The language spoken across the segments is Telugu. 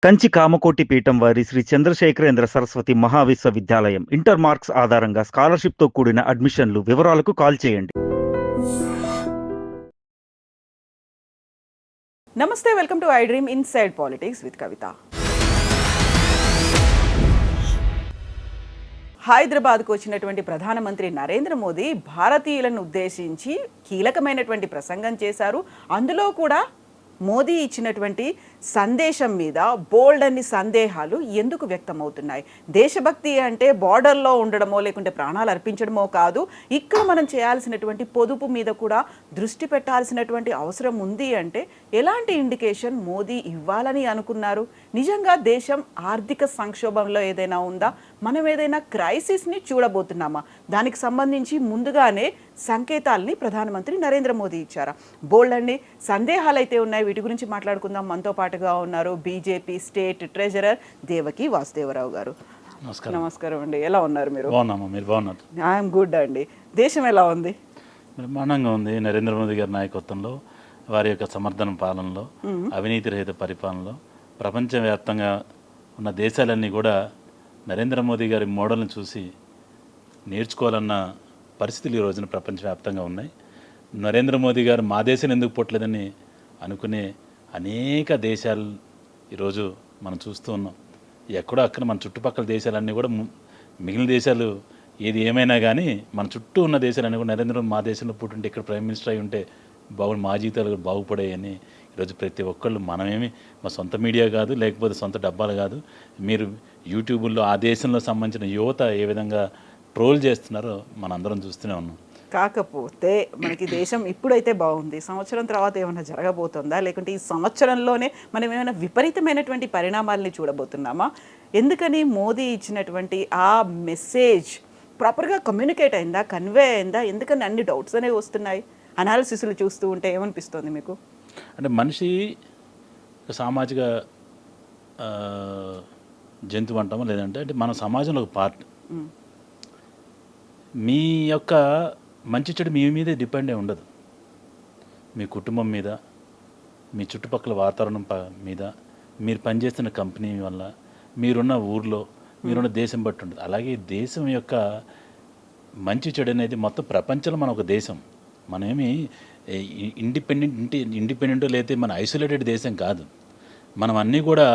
కంచి కామకోటి పీఠం వారి శ్రీ చంద్రశేఖరేంద్ర సరస్వతి మహావిశ్వవిద్యాలయం ఇంటర్ మార్క్స్ ఆధారంగా స్కాలర్షిప్తో కూడిన అడ్మిషన్లు. వివరాలకు కాల్ చేయండి. నమస్తే, welcome to I dream inside politics with Kavitha. హైదరాబాద్కు వచ్చినటువంటి ప్రధానమంత్రి నరేంద్ర మోదీ భారతీయులను ఉద్దేశించి కీలకమైనటువంటి ప్రసంగం చేశారు. అందులో కూడా మోదీ ఇచ్చినటువంటి సందేశం మీద బోల్డ్ అన్ని సందేహాలు ఎందుకు వ్యక్తమవుతున్నాయి? దేశభక్తి అంటే బార్డర్లో ఉండడమో లేకుంటే ప్రాణాలు అర్పించడమో కాదు. ఇక్కడ మనం చేయాల్సినటువంటి పొదుపు మీద కూడా దృష్టి పెట్టాల్సినటువంటి అవసరం ఉంది. అంటే ఎలాంటి ఇండికేషన్ మోదీ ఇవ్వాలని అనుకున్నారు? నిజంగా దేశం ఆర్థిక సంక్షోభంలో ఏదైనా ఉందా? మనం ఏదైనా క్రైసిస్ని చూడబోతున్నామా? దానికి సంబంధించి ముందుగానే సంకేతాల్ని ప్రధానమంత్రి నరేంద్ర మోదీ ఇచ్చారా? బోల్డ్ అన్ని సందేహాలు అయితే ఉన్నాయి. వీటి గురించి మాట్లాడుకుందాం. మనతో పాటుగా ఉన్నారు BJP state treasurer Devaki Vasudevarao గారు. నమస్కారం అండి. ఎలా ఉన్నారు మీరు? ఐఎమ్ గుడ్ అండి. దేశం ఎలా ఉంది? బ్రహ్మాండంగా ఉంది. నరేంద్ర మోదీ గారి నాయకత్వంలో, వారి యొక్క సమర్థన పాలనలో, అవినీతి రహిత పరిపాలనలో ప్రపంచవ్యాప్తంగా ఉన్న దేశాలన్నీ కూడా నరేంద్ర మోదీ గారి మోడల్ని చూసి నేర్చుకోవాలన్న పరిస్థితులు ఈ రోజున ప్రపంచవ్యాప్తంగా ఉన్నాయి. నరేంద్ర మోదీ గారు మా దేశం ఎందుకు పుట్టలేదని అనుకునే అనేక దేశాలు ఈరోజు మనం చూస్తూ ఉన్నాం. ఎక్కడో అక్కడ మన చుట్టుపక్కల దేశాలన్నీ కూడా, మిగిలిన దేశాలు ఏది ఏమైనా కానీ మన చుట్టూ ఉన్న దేశాలన్నీ కూడా నరేంద్ర మా దేశంలో పుట్టుంటే, ఇక్కడ ప్రైమ్ మినిస్టర్ అయి ఉంటే మా జీవితాలు బాగుపడాయని ఈరోజు ప్రతి ఒక్కళ్ళు, మనమేమి మా సొంత మీడియా కాదు, లేకపోతే సొంత డబ్బాలు కాదు, మీరు యూట్యూబుల్లో ఆ దేశంలో సంబంధించిన యువత ఏ విధంగా ట్రోల్ చేస్తున్నారో మనందరం చూస్తూనే ఉన్నాం. కాకపోతే మనకి దేశం ఇప్పుడైతే బాగుంది. సంవత్సరం తర్వాత ఏమైనా జరగబోతుందా? లేకుంటే ఈ సంవత్సరంలోనే మనం ఏమైనా విపరీతమైనటువంటి పరిణామాలని చూడబోతున్నామా? ఎందుకని మోదీ ఇచ్చినటువంటి ఆ మెసేజ్ ప్రాపర్గా కమ్యూనికేట్ అయిందా, కన్వే అయిందా? ఎందుకని అన్ని డౌట్స్ అనేవి వస్తున్నాయి? అనాలిసిస్లు చూస్తూ ఉంటే ఏమనిపిస్తుంది మీకు? అంటే మనిషి సామాజిక జంతువు అంటామా, లేదంటే అంటే మన సమాజంలో ఒక పార్ట్. మీ యొక్క మంచి చెడు మీ మీదే డిపెండ్ అయి ఉండదు. మీ కుటుంబం మీద, మీ చుట్టుపక్కల వాతావరణం మీద, మీరు పనిచేస్తున్న కంపెనీ వల్ల, మీరున్న ఊర్లో, మీరున్న దేశం బట్టి ఉండదు. అలాగే దేశం యొక్క మంచి చెడు అనేది మొత్తం ప్రపంచంలో మన ఒక దేశం. మనమేమి ఇండిపెండెంట్ లేకపోతే మన ఐసోలేటెడ్ దేశం కాదు. మనం అన్నీ కూడా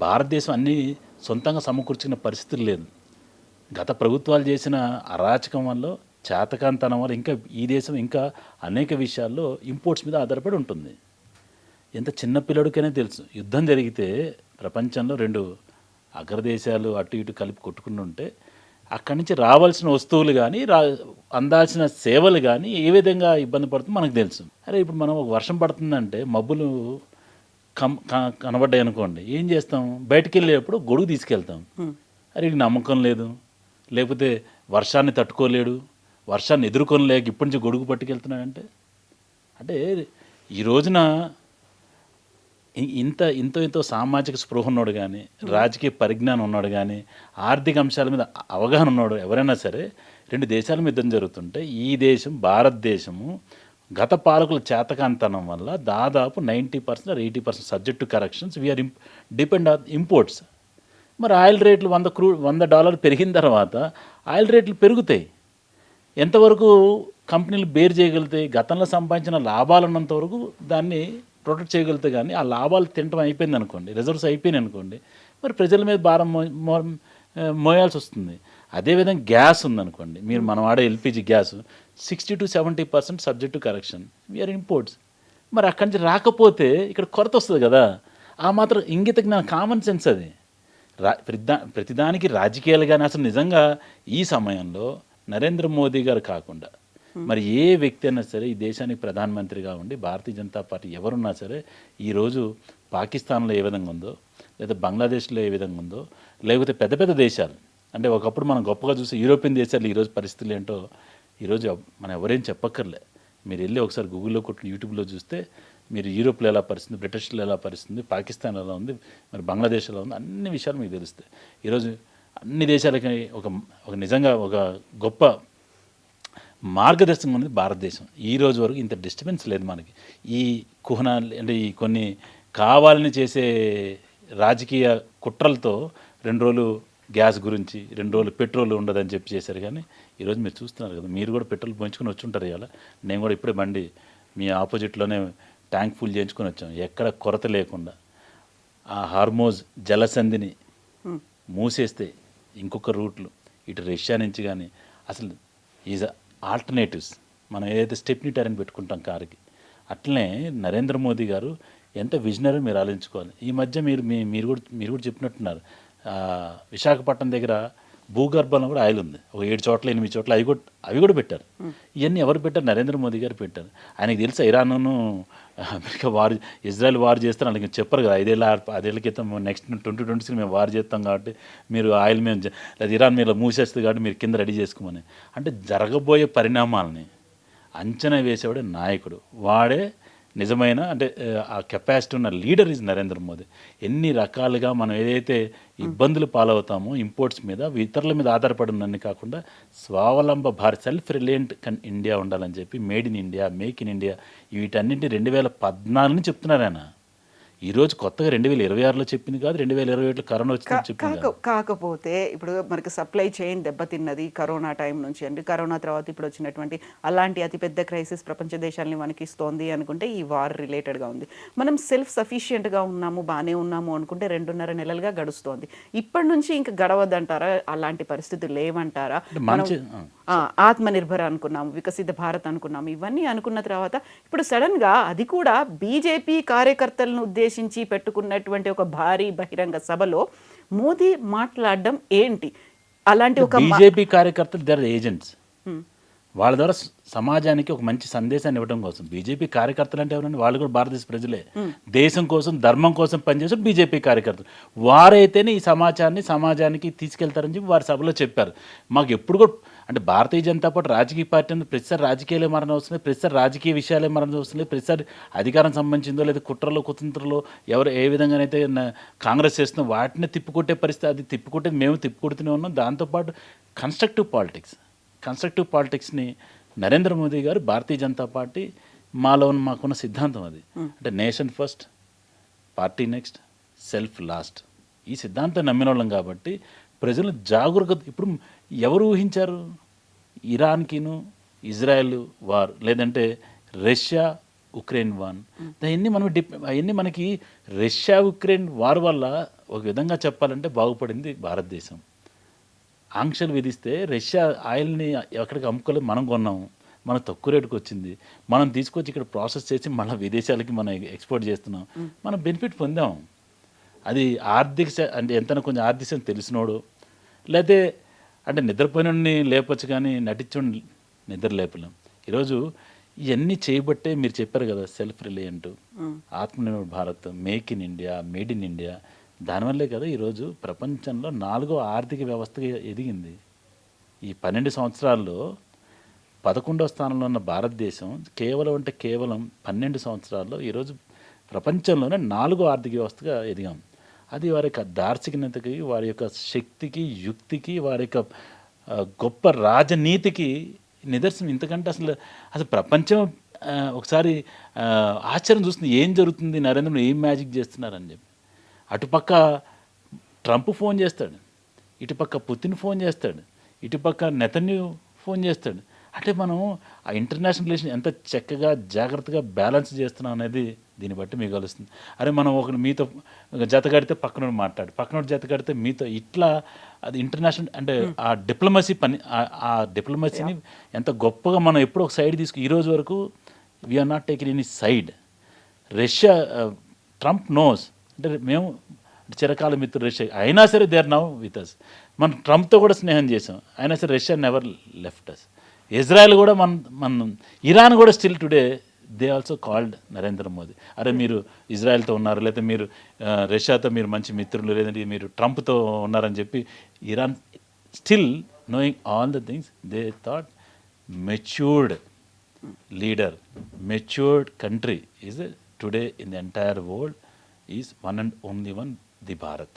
భారతదేశం అన్నీ సొంతంగా సమకూర్చుకున్న పరిస్థితులు లేదు. గత ప్రభుత్వాలు చేసిన అరాచకం వల్ల, చేతకాంతనం వల్ల ఇంకా ఈ దేశం ఇంకా అనేక విషయాల్లో ఇంపోర్ట్స్ మీద ఆధారపడి ఉంటుంది. ఎంత చిన్న పిల్లడికైనా తెలుసు, యుద్ధం జరిగితే ప్రపంచంలో రెండు అగ్రదేశాలు అటు ఇటు కలిపి కొట్టుకుని ఉంటే అక్కడి నుంచి రావాల్సిన వస్తువులు కానీ, అందాల్సిన సేవలు కానీ ఏ విధంగా ఇబ్బంది పడుతుందో మనకు తెలుసు. అరే ఇప్పుడు మనం ఒక వర్షం పడుతుందంటే మబ్బులు కనబడ్డాయి అనుకోండి, ఏం చేస్తాం? బయటికి వెళ్ళేటప్పుడు గొడుగు తీసుకెళ్తాం. అరే ఇది నమ్మకం లేదు, లేకపోతే వర్షాన్ని తట్టుకోలేడు, వర్షాన్ని ఎదుర్కొనలేక ఇప్పటి నుంచి గొడుగు పట్టుకెళ్తున్నాడంటే, అంటే ఈ రోజున ఇంతో సామాజిక స్పృహ ఉన్నాడు కానీ, రాజకీయ పరిజ్ఞానం ఉన్నాడు కానీ, ఆర్థిక అంశాల మీద అవగాహన ఉన్నాడు ఎవరైనా సరే, రెండు దేశాల మీద యుద్ధం జరుగుతుంటే ఈ దేశం, భారతదేశము గత పాలకుల చేతకాంతనం వల్ల దాదాపు 90% or 80% subject to corrections we are depend on imports. మరి ఆయిల్ రేట్లు $100 పెరిగిన తర్వాత ఆయిల్ రేట్లు పెరుగుతాయి. ఎంతవరకు కంపెనీలు బేర్ చేయగలుగుతాయి? గతంలో సంపాదించిన లాభాలు ఉన్నంత వరకు దాన్ని ప్రొటెక్ట్ చేయగలుగుతాయి. కానీ ఆ లాభాలు తినటం అయిపోయింది అనుకోండి, రిజర్వ్స్ అయిపోయినాయి అనుకోండి, మరి ప్రజల మీద భారం మోయాల్సి వస్తుంది. అదేవిధంగా గ్యాస్ ఉందనుకోండి, మీరు మనం వాడే LPG gas 60 to 70% subject to correction we are imports. మరి అక్కడి నుంచి రాకపోతే ఇక్కడ కొరత వస్తుంది కదా. ఆ మాత్రం ఇంగిత జ్ఞానం, కామన్ సెన్స్ అది. ప్రతిదానికి రాజకీయాలు కానీ, అసలు నిజంగా ఈ సమయంలో నరేంద్ర మోదీ గారు కాకుండా మరి ఏ వ్యక్తి అయినా సరే ఈ దేశానికి ప్రధానమంత్రిగా ఉండి, భారతీయ జనతా పార్టీ ఎవరున్నా సరే, ఈరోజు పాకిస్తాన్లో ఏ విధంగా ఉందో, లేదా బంగ్లాదేశ్లో ఏ విధంగా ఉందో, లేకపోతే పెద్ద పెద్ద దేశాలు, అంటే ఒకప్పుడు మనం గొప్పగా చూసి యూరోపియన్ దేశాలు ఈరోజు పరిస్థితులు ఏంటో ఈరోజు మనం ఎవరేం చెప్పక్కర్లే. మీరు వెళ్ళి ఒకసారి గూగుల్లో కొట్టి యూట్యూబ్లో చూస్తే మీరు యూరోప్లో ఎలా పరిస్థితుంది, బ్రిటిష్లో ఎలా పరిస్థితుంది, పాకిస్తాన్ ఎలా ఉంది, మరి బంగ్లాదేశ్ ఎలా ఉంది, అన్ని విషయాలు మీకు తెలుస్తాయి. ఈరోజు అన్ని దేశాలకి ఒక నిజంగా ఒక గొప్ప మార్గదర్శకం అనేది భారతదేశం. ఈ రోజు వరకు ఇంత డిస్టర్బెన్స్ లేదు మనకి. ఈ కుహనాలు అంటే ఈ కొన్ని కావాలని చేసే రాజకీయ కుట్రలతో 2 రోజులు గ్యాస్ గురించి 2 రోజులు పెట్రోల్ ఉండదని చెప్పి చేశారు. కానీ ఈరోజు మీరు చూస్తున్నారు కదా, మీరు కూడా పెట్రోల్ పోయించుకొని వచ్చి ఉంటారు ఇవాళ. నేను కూడా ఇప్పుడే బండి మీ ఆపోజిట్లోనే ట్యాంక్ ఫుల్ చేయించుకొని వచ్చాం, ఎక్కడ కొరత లేకుండా. ఆ హార్మోజ్ జలసంధిని మూసేస్తే ఇంకొక రూట్లు ఇటు రష్యా నుంచి కానీ అసలు ఈజ్ ఆల్టర్నేటివ్స్. మనం ఏదైతే స్టెప్నీ టైర్ని పెట్టుకుంటాం కారుకి, అట్లనే నరేంద్ర మోదీ గారు ఎంత విజనరీ మీరు ఆలోచించుకోవాలి. ఈ మధ్య మీరు కూడా చెప్పినట్టున్నారు, విశాఖపట్నం దగ్గర భూగర్భంలో కూడా ఆయిల్ ఉంది, ఒక 7 చోట్ల 8 చోట్ల అవి కూడా పెట్టారు. ఇవన్నీ ఎవరు పెట్టారు? నరేంద్ర మోదీ గారు పెట్టారు. ఆయనకి తెలుసా ఇరాన్ను అమెరికా ఇజ్రాయెల్ వార్ చేస్తారు, అలాగే చెప్పరు కదా 5 ఏళ్ల క్రితం నెక్స్ట్ 2026 మేము వార్ చేస్తాం కాబట్టి మీరు ఆయిల్ మేము లేదా ఇరాన్ మీద మూసేస్తుంది కాబట్టి మీరు కింద రెడీ చేసుకోమని. అంటే జరగబోయే పరిణామాలని అంచనా వేసేవాడే నాయకుడు, వాడే నిజమైన అంటే ఆ కెపాసిటీ ఉన్న లీడర్ ఈజ్ నరేంద్ర మోదీ. ఎన్ని రకాలుగా మనం ఏదైతే ఇబ్బందులు పాలవుతామో ఇంపోర్ట్స్ మీద, ఇతరుల మీద ఆధారపడి ఉన్నన్ని కాకుండా స్వావలంబ భారత్, సెల్ఫ్ రిలయంట్ ఇండియా ఉండాలని చెప్పి made in India, make in India వీటన్నింటి 2014 నుంచి చెప్తున్నారు ఆయన. ఈరోజు కొత్తగా 2026లో చెప్పింది కాదు, 2027లో కరోనా వచ్చిందని చెప్పింది కాదు. కాకపోతే ఇప్పుడు మనకి సప్లై చైన్ దెబ్బతిన్నది కరోనా టైం నుంచి అండి. కరోనా తర్వాత ఇప్పుడు వచ్చినటువంటి అలాంటి అతిపెద్ద క్రైసిస్ ప్రపంచ దేశాలని వణికిస్తోంది అనుకుంటే ఈ వార్ రిలేటెడ్గా ఉంది. మనం సెల్ఫ్ సఫిషియెంట్గా ఉన్నాము, బాగానే ఉన్నాము అనుకుంటే 2.5 నెలలుగా గడుస్తోంది. ఇప్పటి నుంచి ఇంకా గడవద్దంటారా? అలాంటి పరిస్థితులు లేవంటారా? ఆత్మనిర్భర్ అనుకున్నాము, వికసిత భారత్ అనుకున్నాము, ఇవన్నీ అనుకున్న తర్వాత ఇప్పుడు సడన్గా అది కూడా బీజేపీ కార్యకర్తలను ఉద్దేశించి పెట్టుకున్నటువంటి ఒక భారీ బహిరంగ సభలో మోదీ మాట్లాడడం ఏంటి? అలాంటి ఒక బీజేపీ కార్యకర్తలు దే ఆర్ ఏజెంట్స్. వాళ్ళ ద్వారా సమాజానికి ఒక మంచి సందేశాన్ని ఇవ్వడం కోసం. బీజేపీ కార్యకర్తలు అంటే ఎవరండి? వాళ్ళు కూడా భారతదేశ ప్రజలే. దేశం కోసం, ధర్మం కోసం పనిచేసే బీజేపీ కార్యకర్తలు వారైతేనే ఈ సమాజానికి తీసుకెళ్తారని చెప్పి వారి సభలో చెప్పారు. మాకు ఎప్పుడు కూడా అంటే భారతీయ జనతా పార్టీ రాజకీయ పార్టీ అంటే ప్రతిసారి రాజకీయాలే మరణం వస్తున్నాయి, ప్రతిసారి రాజకీయ విషయాలే మరణం వస్తున్నాయి, ప్రతిసారి అధికారం సంబంధించిందో లేదా కుట్రలో కుతంత్రలో ఎవరు ఏ విధంగానైతే కాంగ్రెస్ చేస్తుందో వాటిని తిప్పుకొట్టే పరిస్థితి, అది తిప్పుకొట్టే మేము తిప్పుకొడుతూనే ఉన్నాం. దాంతోపాటు కన్స్ట్రక్టివ్ పాలిటిక్స్ని నరేంద్ర మోదీ గారు, భారతీయ జనతా పార్టీ మాకున్న సిద్ధాంతం అది. అంటే nation first, party next, self last. ఈ సిద్ధాంతం నమ్మిన వాళ్ళం కాబట్టి ప్రజలు జాగరూకత. ఇప్పుడు ఎవరు ఊహించారు ఇరాన్కిను ఇజ్రాయెల్ వార్, లేదంటే రష్యా ఉక్రెయిన్ వార్? అవన్నీ మనకి రష్యా ఉక్రెయిన్ వార్ వల్ల ఒక విధంగా చెప్పాలంటే బాగుపడింది భారతదేశం. ఆంక్షలు విధిస్తే రష్యా ఆయిల్ని ఎక్కడికి అమ్ముకోలేదు, మనం కొన్నాము, మనం తక్కువ రేటుకి వచ్చింది, మనం తీసుకొచ్చి ఇక్కడ ప్రాసెస్ చేసి మళ్ళీ విదేశాలకి మనం ఎక్స్పోర్ట్ చేస్తున్నాం, మనం బెనిఫిట్ పొందాం. అది అంటే ఎంత కొంచెం ఆర్థిక తెలిసినోడు, లేకపోతే అంటే నిద్రపోయినోడిని లేపచ్చు కానీ నటించండి నిద్ర లేపలేం. ఈరోజు ఇవన్నీ చేయబట్టే మీరు చెప్పారు కదా, self reliant, Atmanirbhar Bharat, make in India, made in India. దానివల్లే కదా ఈరోజు ప్రపంచంలో 4వ ఆర్థిక వ్యవస్థగా ఎదిగింది. ఈ 12 సంవత్సరాల్లో 11వ స్థానంలో ఉన్న భారతదేశం కేవలం 12 సంవత్సరాల్లో ఈరోజు ప్రపంచంలోనే 4వ ఆర్థిక వ్యవస్థగా ఎదిగాం. అది వారి యొక్క దార్శనికతకి, వారి యొక్క శక్తికి, యుక్తికి, వారి యొక్క గొప్ప రాజనీతికి నిదర్శనం. ఇంతకంటే అసలు ప్రపంచం ఒకసారి ఆశ్చర్యం చూస్తుంది, ఏం జరుగుతుంది, నరేంద్ర మోదీ ఏం మ్యాజిక్ చేస్తున్నారని చెప్పి. అటుపక్క ట్రంప్ ఫోన్ చేస్తాడు, ఇటుపక్క పుతిన్ ఫోన్ చేస్తాడు, ఇటుపక్క నెతన్యాహు ఫోన్ చేస్తాడు. అంటే మనం ఆ ఇంటర్నేషనల్ రిలేషన్ ఎంత చక్కగా జాగ్రత్తగా బ్యాలెన్స్ చేస్తున్నాం అనేది దీన్ని బట్టి మీకు కలుస్తుంది. అరే మనం ఒకరు మీతో జత కడితే పక్కనోడు మాట్లాడు, పక్కనోడు జత కడితే మీతో, ఇట్లా అది ఇంటర్నేషనల్ అంటే ఆ డిప్లొమసీ ఆ డిప్లొమసీని ఎంత గొప్పగా మనం ఎప్పుడు ఒక సైడ్ ఈరోజు వరకు we are not taking any side. Russia Trump knows అంటే మేము చిరకాల మిత్రులు రష్యా, అయినా సరే they are now with us. మనం ట్రంప్తో కూడా స్నేహం చేసాం, అయినా సరే Russia never left us. Israel కూడా మన ఇరాన్ కూడా still today they also called Narendra Modi. అరే మీరు ఇజ్రాయెల్తో ఉన్నారు, లేకపోతే మీరు రష్యాతో మీరు మంచి మిత్రులు, లేదంటే మీరు ట్రంప్తో ఉన్నారని చెప్పి Iran still knowing all the things, they thought matured leader, matured country is today in the entire world is one and only one, the Bharat.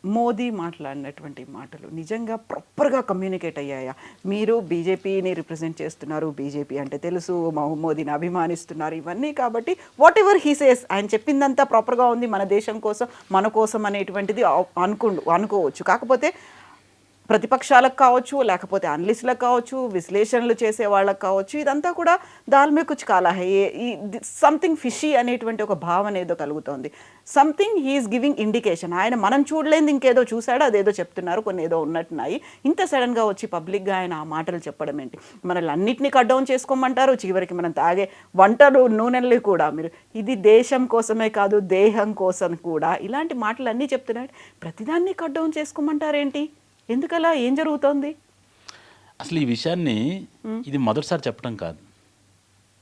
Modi మాట్లాడినటువంటి మాటలు నిజంగా ప్రాపర్గా కమ్యూనికేట్ అయ్యాయా? మీరు బీజేపీని రిప్రజెంట్ చేస్తున్నారు, బీజేపీ అంటే తెలుసు, మోదీని అభిమానిస్తున్నారు, ఇవన్నీ కాబట్టి వాట్ ఎవర్ హీ సేస్ ఆయన చెప్పిందంతా ప్రాపర్గా ఉంది, మన దేశం కోసం మన కోసం అనేటువంటిది అనుకోవచ్చు. కాకపోతే ప్రతిపక్షాలకు కావచ్చు, లేకపోతే అనలిస్టులకు కావచ్చు, విశ్లేషణలు చేసే వాళ్ళకు కావచ్చు, ఇదంతా కూడా దాల్మే కుచ్ కాలా హై, సంథింగ్ ఫిషీ అనేటువంటి ఒక భావన ఏదో కలుగుతోంది. Something he is giving indication. ఆయన మనం చూడలేని ఇంకేదో చూశాడో అదేదో చెప్తున్నారు, కొన్ని ఏదో ఉన్నట్టున్నాయి. ఇంత సడన్గా వచ్చి పబ్లిక్గా ఆయన ఆ మాటలు చెప్పడం ఏంటి? మనల్ని అన్నింటినీ కట్ డౌన్ చేసుకోమంటారు, చివరికి మనం తాగే వంటలు నూనెలు కూడా మీరు ఇది దేశం కోసమే కాదు దేహం కోసం కూడా ఇలాంటి మాటలు అన్నీ చెప్తున్నాడు. ప్రతిదాన్ని కట్ డౌన్ చేసుకోమంటారేంటి? ఎందుకలా? ఏం జరుగుతోంది? అసలు ఈ విషయాన్ని ఇది మొదటిసారి చెప్పడం కాదు,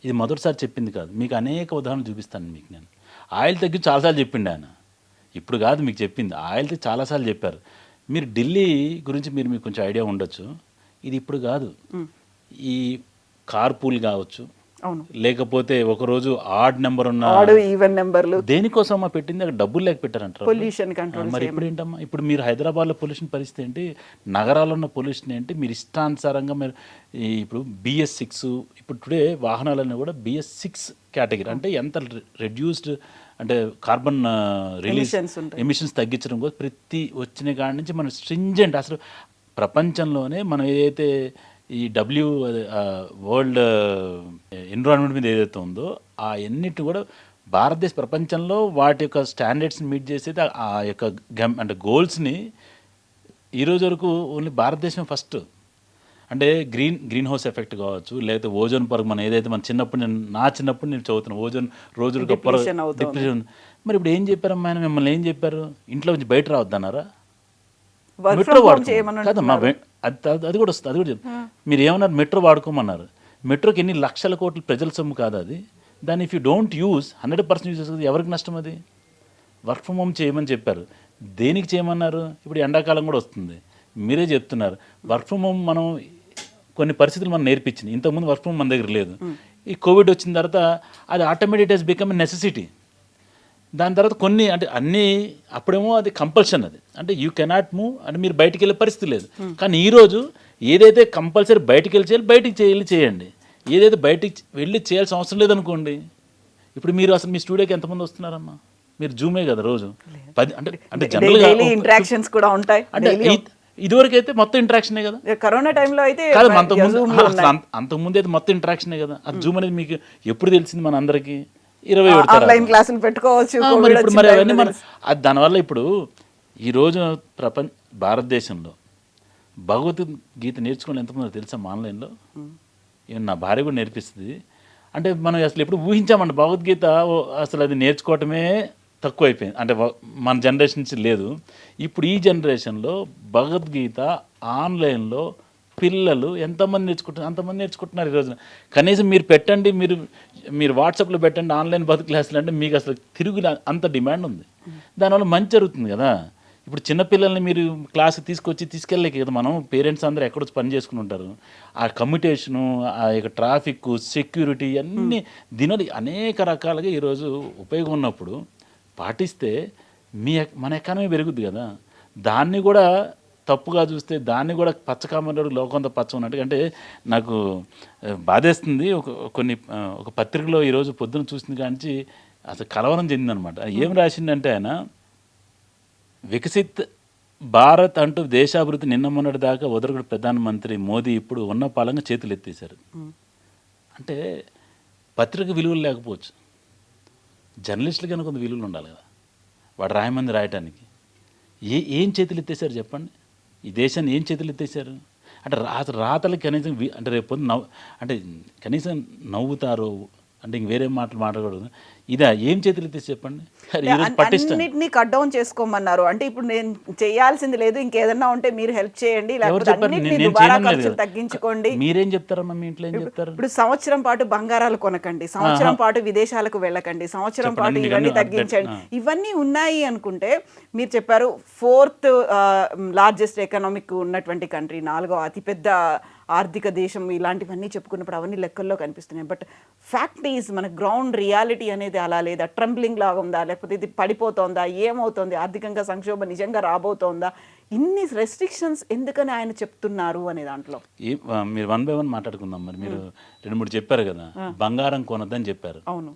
ఇది మొదటిసారి చెప్పింది కాదు. మీకు అనేక ఉదాహరణలు చూపిస్తాను. మీకు నేను ఆయిల్ తగ్గి చాలాసార్లు చెప్పిండు ఆయన, ఇప్పుడు కాదు మీకు చెప్పింది. ఆయిల్ తగ్గి చాలాసార్లు చెప్పారు. మీరు ఢిల్లీ గురించి మీకు కొంచెం ఐడియా ఉండొచ్చు. ఇది ఇప్పుడు కాదు, ఈ కార్పూల్ కావచ్చు, అవును, లేకపోతే ఒకరోజు ఆడ్ నెంబర్ ఉన్న ఈవెన్ నెంబర్లు దేనికోసం పెట్టింది, అక్కడ డబ్బులు లేక పెట్టారంటారు. Pollution control. మరి ఇప్పుడు ఏంటమ్మా, ఇప్పుడు మీరు హైదరాబాద్లో పొల్యూషన్ పరిస్థితి ఏంటి, నగరాల్లో ఉన్న పొల్యూషన్ ఏంటి, మీరు ఇష్టానుసారంగా మీరు ఇప్పుడు BS6 ఇప్పుడు టుడే వాహనాలన్నీ కూడా BS6 కేటగిరీ, అంటే ఎంత రెడ్యూస్డ్ అంటే కార్బన్ రిలీజ్ ఎమిషన్స్ తగ్గించడం కోసం ప్రతి వచ్చిన కాడి నుంచి మనం స్ట్రింజెంట్, అసలు ప్రపంచంలోనే మనం ఏదైతే ఈ వరల్డ్ ఎన్విరాన్మెంట్ మీద ఏదైతే ఉందో ఆ ఎన్నిటి కూడా భారతదేశ ప్రపంచంలో వాటి యొక్క స్టాండర్డ్స్ని మీట్ చేసేది ఆ యొక్క అంటే గోల్స్ని ఈరోజు వరకు ఓన్లీ భారతదేశం ఫస్ట్. అంటే గ్రీన్ హౌస్ ఎఫెక్ట్ కావచ్చు, లేకపోతే ఓజోన్ పొర, మనం ఏదైతే మన నా చిన్నప్పుడు నేను చదువుతున్నాను, ఓజోన్ రోజులు డిప్రెషన్. మరి ఇప్పుడు ఏం చెప్పారమ్మా ఆయన, మిమ్మల్ని ఏం చెప్పారు, ఇంట్లో నుంచి బయట రావద్దన్నారా? మెట్రో వాడుకోమా, అది కూడా వస్తుంది, అది కూడా మీరు ఏమన్నారు, మెట్రో వాడుకోమన్నారు. మెట్రోకి ఎన్ని లక్షల కోట్ల ప్రజల సొమ్ము కాదు అది. దాన్ని if you don't use 100% use చేస్తుంది, ఎవరికి నష్టం అది? వర్క్ ఫ్రమ్ హోమ్ చేయమని చెప్పారు, దేనికి చేయమన్నారు? ఇప్పుడు ఎండాకాలం కూడా వస్తుంది, మీరే చెప్తున్నారు వర్క్ ఫ్రమ్ హోమ్. మనం కొన్ని పరిస్థితులు మనం నేర్పించింది, ఇంతకుముందు వర్క్ ఫ్రమ్ హోమ్ మన దగ్గర లేదు. ఈ కోవిడ్ వచ్చిన తర్వాత అది automatic has become a necessity. దాని తర్వాత కొన్ని అంటే అన్నీ అప్పుడేమో అది కంపల్షన్, అది అంటే యూ కెనాట్ మూవ్ అంటే మీరు బయటికి వెళ్ళే పరిస్థితి లేదు. కానీ ఈరోజు ఏదైతే కంపల్సరీ బయటికి వెళ్ళి చేయాలి, బయటికి చేయండి. ఏదైతే బయటికి వెళ్ళి చేయాల్సిన అవసరం లేదనుకోండి. ఇప్పుడు మీరు అసలు మీ స్టూడియోకి ఎంతమంది వస్తున్నారమ్మా? మీరు జూమే కదా రోజు 10 అంటే జనరల్గా ఇంటరాక్షన్స్ కూడా ఉంటాయి. అంటే ఇదివరకు అయితే మొత్తం ఇంటరాక్షనే కదా, కరోనా టైంలో అయితే కాదు, అంతకుముందు అయితే మొత్తం ఇంటరాక్షనే కదా. అది జూమ్ అనేది మీకు ఎప్పుడు తెలిసింది మన అందరికీ? 20 ఆన్లైన్ క్లాసులు పెట్టుకోవచ్చు. మరి అవన్నీ మన దానివల్ల ఇప్పుడు ఈరోజు భారతదేశంలో భగవద్గీత నేర్చుకోవాలి ఎంతమంది తెలుసా ఆన్లైన్లో? ఈవెన్ నా భార్య కూడా నేర్పిస్తుంది. అంటే మనం అసలు ఎప్పుడు ఊహించామండి భగవద్గీత అసలు అది నేర్చుకోవటమే తక్కువ అయిపోయింది, అంటే మన జనరేషన్ నుంచి లేదు. ఇప్పుడు ఈ జనరేషన్లో భగవద్గీత ఆన్లైన్లో పిల్లలు ఎంతమంది నేర్చుకుంటున్నారు, అంతమంది నేర్చుకుంటున్నారు ఈ రోజున. కనీసం మీరు పెట్టండి, మీరు వాట్సాప్లో పెట్టండి ఆన్లైన్ భగవద్ క్లాసులు, అంటే మీకు అసలు తిరుగు అంత డిమాండ్ ఉంది. దానివల్ల మంచి జరుగుతుంది కదా. ఇప్పుడు చిన్నపిల్లల్ని మీరు క్లాస్కి తీసుకెళ్ళలేక కదా, మనం పేరెంట్స్ అందరూ ఎక్కడొచ్చి పని చేసుకుని ఉంటారు. ఆ కమ్యూటేషను, ఆ యొక్క ట్రాఫిక్, సెక్యూరిటీ అన్నీ దీనిలో అనేక రకాలుగా ఈరోజు ఉపయోగం ఉన్నప్పుడు పాటిస్తే మన ఎకానమీ పెరుగుద్ది కదా. దాన్ని కూడా తప్పుగా చూస్తే, దాన్ని కూడా పచ్చకామరు లోకంతో పచ్చ ఉన్నట్టు. అంటే నాకు బాధేస్తుంది. ఒక పత్రికలో ఈరోజు పొద్దున చూసిన కాంచి అసలు కలవరం చెందిందనమాట. ఏం రాసిందంటే ఆయన, వికసిత్ భారత్ అంటూ దేశాభివృద్ధి నిన్న మొన్నటి దాకా వదరగడు ప్రధానమంత్రి మోదీ ఇప్పుడు ఉన్న పాలంగా చేతులు ఎత్తేసారు. అంటే పత్రిక విలువలు లేకపోవచ్చు, జర్నలిస్టులకి కనుక కొంత విలువలు ఉండాలి కదా, వాడు రాయమంది రాయటానికి. ఏం చేతులు ఎత్తేసారు చెప్పండి? ఈ దేశాన్ని ఏం చేతులు ఎత్తేసారు? అంటే రాతలకి కనీసం అంటే రేపు అంటే కనీసం నవ్వుతారు, అంటే ఇంక వేరే మాటలు మాట్లాడకూడదు. ఇదా ఏం చేతులు ఎత్తేసి చెప్పండి? అన్నిటినీ కట్ డౌన్ చేసుకోమన్నారు. అంటే ఇప్పుడు నేను చేయాల్సింది లేదు, ఇంకేదన్నా ఉంటే మీరు హెల్ప్ చేయండి, తగ్గించుకోండి. మీరేం చెప్తారమ్మా? మీ ఇంట్లో ఏం చెప్తారు? ఇప్పుడు సంవత్సరం పాటు బంగారాలు కొనకండి, సంవత్సరం పాటు విదేశాలకు వెళ్ళకండి, సంవత్సరం పాటు ఇవన్నీ తగ్గించండి, ఇవన్నీ ఉన్నాయి అనుకుంటే, మీరు చెప్పారు 4th లార్జెస్ట్ ఎకనామిక్ ఉన్నటువంటి కంట్రీ, 4వ అతిపెద్ద ఆర్థిక దేశం, ఇలాంటివన్నీ చెప్పుకున్నప్పుడు అవన్నీ లెక్కల్లో కనిపిస్తున్నాయి. బట్ ఫ్యాక్ట్ ఈజ్ మన గ్రౌండ్ రియాలిటీ అనేది చేయాలా, లేదా ట్రంబ్లింగ్ లాగా ఉందా, లేకపోతే ఇది పడిపోతోందా, ఏమవుతోంది, ఆర్థికంగా సంక్షోభం నిజంగా రాబోతోందా, ఇన్ని రెస్ట్రిక్షన్స్ ఎందుకని ఆయన చెప్తున్నారు అనే దాంట్లో మీరు 1 by 1 మాట్లాడుకుందాం. మరి మీరు 2-3 చెప్పారు కదా, బంగారం కొనొద్దని చెప్పారు. అవును.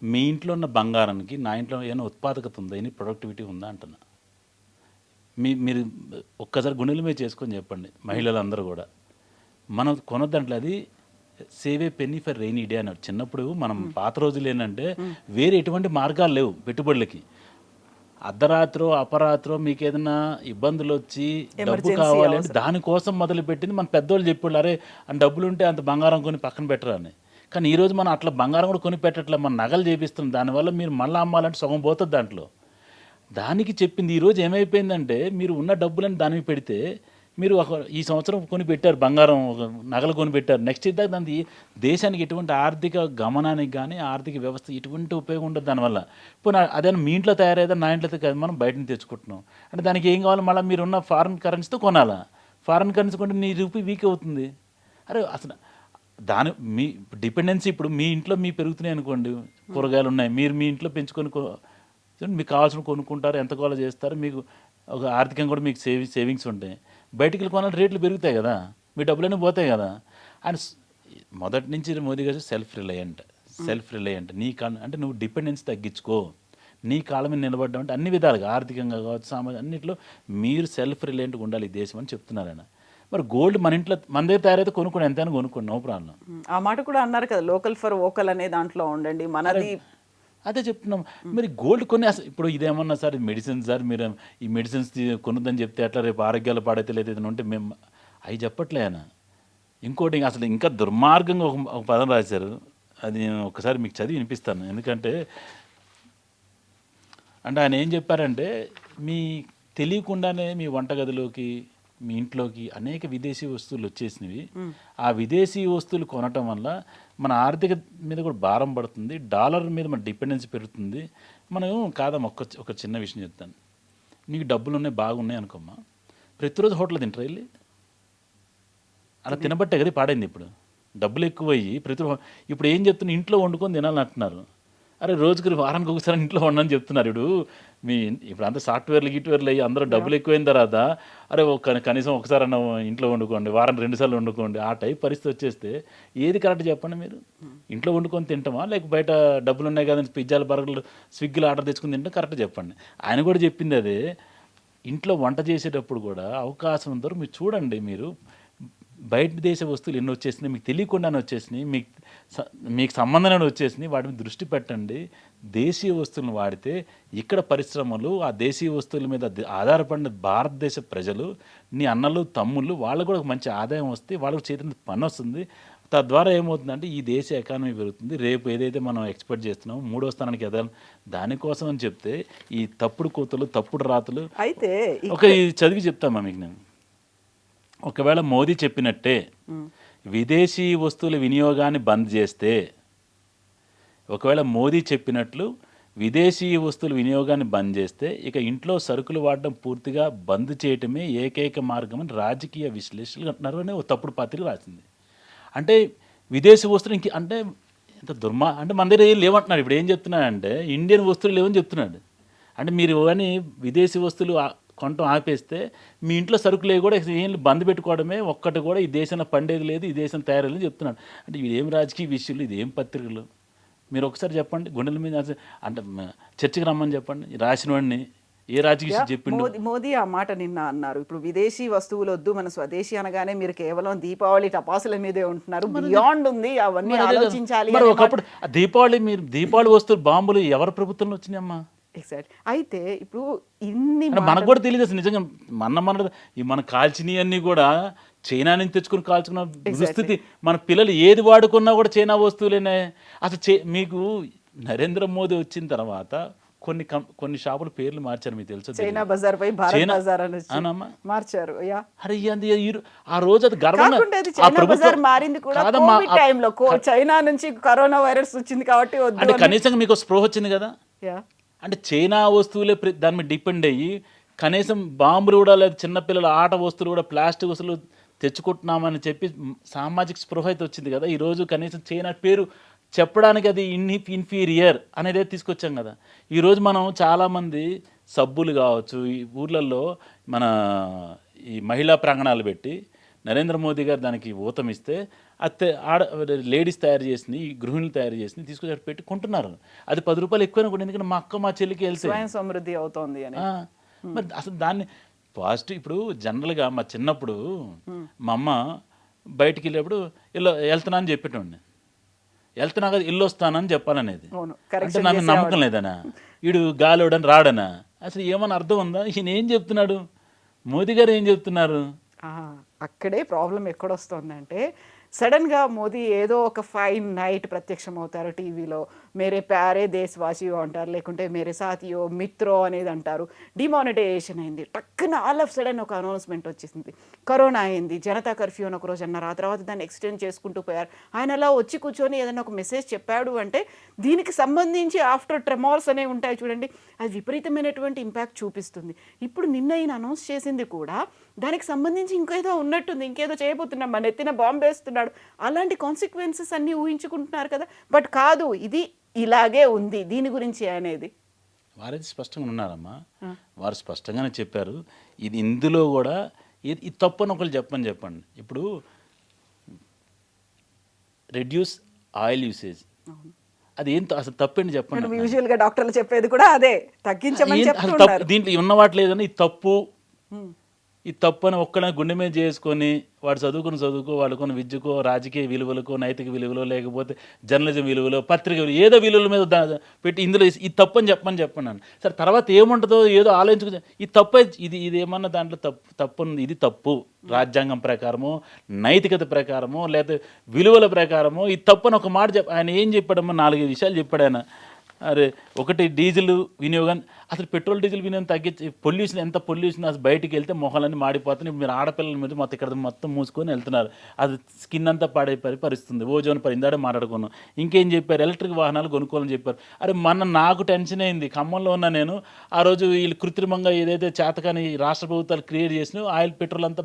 మీ ఇంట్లో ఉన్న బంగారానికి నా ఇంట్లో ఏమైనా ఉత్పాదకత ఉందా, ఎన్ని ప్రొడక్టివిటీ ఉందా అంటున్నా. మీరు ఒక్కసారి గుండెల మీద చేసుకొని చెప్పండి, మహిళలందరూ కూడా. మనం కొనొద్దంటే అది save a penny for rainy day అన్నాడు. చిన్నప్పుడు మనం పాత రోజులు ఏంటంటే వేరే ఎటువంటి మార్గాలు లేవు పెట్టుబడులకి. అర్ధరాత్రో అపరాత్రో మీకు ఏదైనా ఇబ్బందులు వచ్చి డబ్బు కావాలి అంటే దానికోసం మొదలుపెట్టింది మన పెద్దోళ్ళు చెప్పారు, అరే అని డబ్బులు ఉంటే అంత బంగారం కొని పక్కన పెట్టరా అని. కానీ ఈరోజు మనం అట్లా బంగారం కూడా కొని పెట్టట్లే, మన నగలు చేపిస్తున్నాం. దానివల్ల మీరు మళ్ళీ అమ్మాలంటే సగం పోతుంది దాంట్లో. దానికి చెప్పింది ఈరోజు ఏమైపోయిందంటే, మీరు ఉన్న డబ్బులని దానికి పెడితే మీరు ఈ సంవత్సరం కొని పెట్టారు బంగారం, నగలు కొని పెట్టారు, నెక్స్ట్ ఇద్దాక దానికి దేశానికి ఎటువంటి ఆర్థిక గమనానికి కానీ ఆర్థిక వ్యవస్థ ఎటువంటి ఉపయోగం ఉండదు దానివల్ల. ఇప్పుడు అదేనా మీ ఇంట్లో తయారైతే నా ఇంట్లో కాదు, మనం బయట నుంచి తెచ్చుకుంటున్నాం అంటే దానికి ఏం కావాలి, మళ్ళీ మీరున్న ఫారిన్ కరెన్సీతో కొనాలా. ఫారిన్ కరెన్సీ కొంటే నీ రూపీ వీక్ అవుతుంది. అరే అసలు దాని మీ డిపెండెన్సీ ఇప్పుడు మీ ఇంట్లో మీ పెరుగుతున్నాయి అనుకోండి, కూరగాయలు ఉన్నాయి, మీరు మీ ఇంట్లో పెంచుకొని మీకు కావాల్సిన కొనుక్కుంటారు, ఎంత కావాలో చేస్తారు, మీకు ఒక ఆర్థికంగా కూడా మీకు సేవింగ్స్ ఉంటాయి. బయటికి వెళ్ళి కొనాలి, రేట్లు పెరుగుతాయి కదా, మీ డబ్బులన్నీ పోతాయి కదా. అండ్ మొదటి నుంచి మోదీ గారు సెల్ఫ్ రిలయంట్ నీ అంటే నువ్వు డిపెండెన్స్ తగ్గించుకో, నీ కాళ్ళ మీద నిలబడ్డం అంటే అన్ని విధాలుగా ఆర్థికంగా కావచ్చు, సామాజిక అన్నింటిలో మీరు సెల్ఫ్ రిలయంట్గా ఉండాలి ఈ దేశం అని చెప్తున్నారు ఆయన. మరి గోల్డ్ మన ఇంట్లో మన దగ్గర తయారైతే కొనుక్కోండి, ఎంతైనా కొనుక్కోండి, నో ప్రాబ్లం. ఆ మాట కూడా అన్నారు కదా, లోకల్ ఫర్ వోకల్ అనే దాంట్లో ఉండండి, మనది. అదే చెప్తున్నాం. మరి గోల్డ్ కొన్ని అసలు ఇప్పుడు ఇదేమన్నా సార్ మెడిసిన్స్ సార్, మీరు ఈ మెడిసిన్స్ కొనుద్దని చెప్తే అట్లా రేపు ఆరోగ్యాలు పాడైతే లేదు ఏదైనా ఉంటే మేము అవి చెప్పట్లే ఆయన. ఇంకోటి అసలు ఇంకా దుర్మార్గంగా ఒక పదం రాశారు, అది నేను ఒకసారి మీకు చదివి వినిపిస్తాను. ఎందుకంటే అంటే ఆయన ఏం చెప్పారంటే, మీ తెలియకుండానే మీ వంటగదిలోకి మీ ఇంట్లోకి అనేక విదేశీ వస్తువులు వచ్చేసినవి. ఆ విదేశీ వస్తువులు కొనటం వల్ల మన ఆర్థిక మీద కూడా భారం పడుతుంది, డాలర్ మీద మన డిపెండెన్సీ పెరుగుతుంది. మనం కాదమ్మా, ఒక చిన్న విషయం చెప్తాను. నీకు డబ్బులు ఉన్నాయి, బాగున్నాయి అనుకోమ్మా, ప్రతిరోజు హోటల్ తింటారు వెళ్ళి, అలా తినబట్టే కదా పాడైంది. ఇప్పుడు డబ్బులు ఎక్కువయ్యి ఇప్పుడు ఏం చెప్తున్నా, ఇంట్లో వండుకొని తినాలని అంటున్నారు. అరే రోజుకి వారానికి ఒకసారి ఇంట్లో వండని చెప్తున్నారు. ఇప్పుడు అంతా సాఫ్ట్వేర్లు గిట్వేర్లు అయ్యి అందరూ డబ్బులు ఎక్కువైన తర్వాత అరే కనీసం ఒకసారి అన్న ఇంట్లో వండుకోండి, వారం 2 సార్లు వండుకోండి, ఆ టైప్ పరిస్థితి వచ్చేస్తే ఏది కరెక్ట్ చెప్పండి. మీరు ఇంట్లో వండుకొని తింటామా, లేక బయట డబ్బులు ఉన్నాయి కదండి పిజ్జాలు బర్గర్లు స్విగ్గీలు ఆర్డర్ తెచ్చుకుని తింటాం, కరెక్ట్ చెప్పండి. ఆయన కూడా చెప్పింది అదే. ఇంట్లో వంట చేసేటప్పుడు కూడా అవకాశం ఉందో మీరు చూడండి. మీరు బయట దేశ వస్తువులు ఎన్ని వచ్చేసినాయి, మీకు తెలియకుండానే వచ్చేసినాయి, మీకు సంబంధంగానే వచ్చేసినాయి, వాటి మీద దృష్టి పెట్టండి. దేశీయ వస్తువులను వాడితే ఇక్కడ పరిశ్రమలు, ఆ దేశీయ వస్తువుల మీద ఆధారపడిన భారతదేశ ప్రజలు, నీ అన్నలు తమ్ముళ్ళు, వాళ్ళకు కూడా ఒక మంచి ఆదాయం వస్తే వాళ్ళకు చేతి పని వస్తుంది. తద్వారా ఏమవుతుందంటే ఈ దేశ ఎకానమీ పెరుగుతుంది. రేపు ఏదైతే మనం ఎక్స్పెక్ట్ చేస్తున్నామో 3వ స్థానానికి ఎదగాలి, దానికోసం అని చెప్తే ఈ తప్పుడు కూతలు, తప్పుడు రాతలు అయితే చదివి చెప్తామా మీకు నేను. ఒకవేళ మోదీ చెప్పినట్టే విదేశీ వస్తువుల వినియోగాన్ని బంద్ చేస్తే, ఒకవేళ మోదీ చెప్పినట్లు విదేశీ వస్తువుల వినియోగాన్ని బంద్ చేస్తే ఇక ఇంట్లో సరుకులు వాడడం పూర్తిగా బంద్ చేయటమే ఏకైక మార్గం అని రాజకీయ విశ్లేషకులు అంటున్నారు అని ఒక తప్పుడు పత్రిక రాసింది. అంటే విదేశీ వస్తువులు అంటే ఎంత అంటే మన దగ్గర ఏం లేవంటున్నాడు. ఇప్పుడు ఏం చెప్తున్నాడంటే ఇండియన్ వస్తువులు లేవని చెప్తున్నాడు. అంటే మీరు కానీ విదేశీ వస్తువులు కొనటం ఆపేస్తే మీ ఇంట్లో సరుకులు కూడా ఏం బంద్ పెట్టుకోవడమే, ఒక్కటి కూడా ఈ దేశంలో పండేది లేదు, ఈ దేశం తయారలేదు చెప్తున్నాడు. అంటే ఇదేం రాజకీయ విషయాలు, ఇదేం పత్రికలు, మీరు ఒకసారి చెప్పండి. గుండెల మీద అంటే చర్చకి రమ్మని చెప్పండి, రాసిన వాడిని ఏ రాజకీయ చెప్పిండు. మోదీ ఆ మాట నిన్న అన్నారు. ఇప్పుడు విదేశీ వస్తువులు వద్దు, మన స్వదేశీ అనగానే మీరు కేవలం దీపావళి టపాసుల మీదే ఉంటున్నారు, బియాండ్ ఉంది, అవన్నీ ఆలోచించాలి. మరి ఒకప్పుడు దీపావళి వస్తువులు బాంబులు ఎవరి ప్రభుత్వంలో వచ్చినాయమ్మా? ఎగ్జాక్ట్. అయితే ఇప్పుడు ఇన్ని మనకు కూడా తెలియదు అసలు నిజంగా. మన కాల్చినవి అన్నీ కూడా చైనా నుంచి తెచ్చుకుని కాల్చుకున్న దుస్థితి. మన పిల్లలు ఏది వాడుకున్నా కూడా చైనా వస్తువులేనే. అసలు మీకు నరేంద్ర మోదీ వచ్చిన తర్వాత కొన్ని షాపుల పేర్లు మార్చారు, మీకు తెలుసు. చైనా బజార్ పై భారత్ బజార్ అని మార్చారు. అరే ఆ రోజు అది గర్వంగా మారింది కూడా కోవిడ్ టైంలో. చైనా నుంచి కరోనా వైరస్ వచ్చింది కాబట్టి అంటే కనీసం మీకు స్పృహ వచ్చింది కదా. అంటే చైనా వస్తువులే దాని మీద డిపెండ్ అయ్యి కనీసం బాంబులు కూడా లేదు, చిన్నపిల్లల ఆట వస్తువులు కూడా ప్లాస్టిక్ వస్తువులు తెచ్చుకుంటున్నామని చెప్పి సామాజిక స్పృహ అయితే వచ్చింది కదా. ఈరోజు కనీసం చైనా పేరు చెప్పడానికి అది ఇన్ఫీరియర్ అనేది తీసుకొచ్చాం కదా. ఈరోజు మనం చాలామంది సబ్బులు కావచ్చు ఈ ఊర్లలో మన ఈ మహిళా ప్రాంగణాలు పెట్టి నరేంద్ర మోదీ గారు దానికి ఊతమిస్తే లేడీస్ తయారు చేసింది, ఈ గృహిణులు తయారు చేసింది తీసుకొచ్చి పెట్టి కొంటున్నారు. అది 10 రూపాయలు ఎక్కువైనా కూడా, ఎందుకంటే మా అక్క మా చెల్లికి వెళ్తే స్వయం సమృద్ధి అవుతోంది అని. మరి అసలు దాన్ని పాజిటివ్. ఇప్పుడు జనరల్గా మా చిన్నప్పుడు మా అమ్మ బయటికి వెళ్ళేప్పుడు వెళ్తున్నా అని చెప్పేటోడిని. వెళ్తున్నా కదా ఇల్లు వస్తానని చెప్పాలనేది. అంటే నాకు నమ్మకం లేదనా, వీడు గాలోడని రాడనా, అసలు ఏమన్నా అర్థం ఉందా? ఈయన ఏం చెప్తున్నాడు, మోదీ గారు ఏం చెప్తున్నారు? అక్కడే ప్రాబ్లం ఎక్కడొస్తుందంటే సడన్గా మోదీ ఏదో ఒక ఫైన్ నైట్ ప్రత్యక్షం అవుతారు టీవీలో, మేరే ప్యారే దేశవాసియో అంటారు, లేకుంటే మేరే సాథియో మిత్రో అనేది అంటారు. డిమానిటైజేషన్ అయింది, టక్కున ఆల్ ఆఫ్ సడన్ ఒక అనౌన్స్మెంట్ వచ్చేసింది. కరోనా అయింది, జనతా కర్ఫ్యూ అని ఒక రోజు అన్నారు, ఆ తర్వాత దాన్ని ఎక్స్టెండ్ చేసుకుంటూ పోయారు. ఆయన అలా వచ్చి కూర్చొని ఏదైనా ఒక మెసేజ్ చెప్పాడు అంటే దీనికి సంబంధించి ఆఫ్టర్ ట్రెమార్స్ అనేవి ఉంటాయి చూడండి, అది విపరీతమైనటువంటి ఇంపాక్ట్ చూపిస్తుంది. ఇప్పుడు నిన్న ఈయన అనౌన్స్ చేసింది కూడా దానికి సంబంధించి ఇంకేదో ఉన్నట్టుంది, ఇంకేదో చేయబోతున్నాం, మన ఎత్తిన బాంబు వేస్తున్నాడు, అలాంటి కాన్సిక్వెన్సెస్ అన్నీ ఊహించుకుంటున్నారు కదా. బట్ కాదు, ఇది ఇలాగే ఉంది దీని గురించి అనేది. వారైతే స్పష్టంగా ఉన్నారమ్మా, వారు స్పష్టంగానే చెప్పారు. ఇది ఇందులో కూడా ఇది తప్పు అని ఒకళ్ళు చెప్పండి. ఇప్పుడు రెడ్యూస్ ఆయిల్ యూసేజ్, అది ఏం అసలు తప్పండి చెప్పండి. యూజువల్గా డాక్టర్లు చెప్పేది కూడా అదే, తగ్గించమని చెప్తున్నారు. దీంట్లో ఉన్నవాట్లేదని ఇది తప్పు, ఈ తప్పు అని ఒక్కడే గుండె మీద చేసుకొని వాడు చదువుకో వాడుకున్న విద్యకో రాజకీయ విలువలకో నైతిక విలువలో లేకపోతే జర్నలిజం విలువలో పత్రిక విలువ ఏదో విలువల మీద పెట్టి ఇందులో ఈ తప్పు అని చెప్పన్నాను. సరే తర్వాత ఏముంటుందో ఏదో ఆలోచించుకో, ఈ తప్పే ఇది ఏమన్నా దాంట్లో తప్పు ఇది తప్పు, రాజ్యాంగం ప్రకారమో నైతికత ప్రకారమో లేకపోతే విలువల ప్రకారమో ఈ తప్పు అని ఒక మాట ఆయన ఏం చెప్పాడమ్మా, 4 విషయాలు చెప్పాడు ఆయన. అరే ఒకటి డీజిల్ వినియోగం, అసలు పెట్రోల్ డీజిల్ వినియోగం తగ్గించి పొల్యూషన్, ఎంత పొల్యూషన్ అసలు బయటికి వెళ్తే మొహాలన్నీ మాడిపోతున్నాయి. మీరు ఆడపిల్లల మీద మొత్తం మూసుకొని వెళ్తున్నారు, అది స్కిన్ అంతా పాడైపోయి పరిస్థితుంది. ఓజోన్ ఇందాడే మాట్లాడుకున్నాం. ఇంకేం చెప్పారు, ఎలక్ట్రిక్ వాహనాలు కొనుక్కోవాలని చెప్పారు. అరే నాకు టెన్షన్ అయింది, ఖమ్మంలో ఉన్నా నేను. ఆ రోజు వీళ్ళు కృత్రిమంగా ఏదైతే చేతకాని రాష్ట్ర ప్రభుత్వాలు క్రియేట్ చేసినా ఆయిల్ పెట్రోల్ అంతా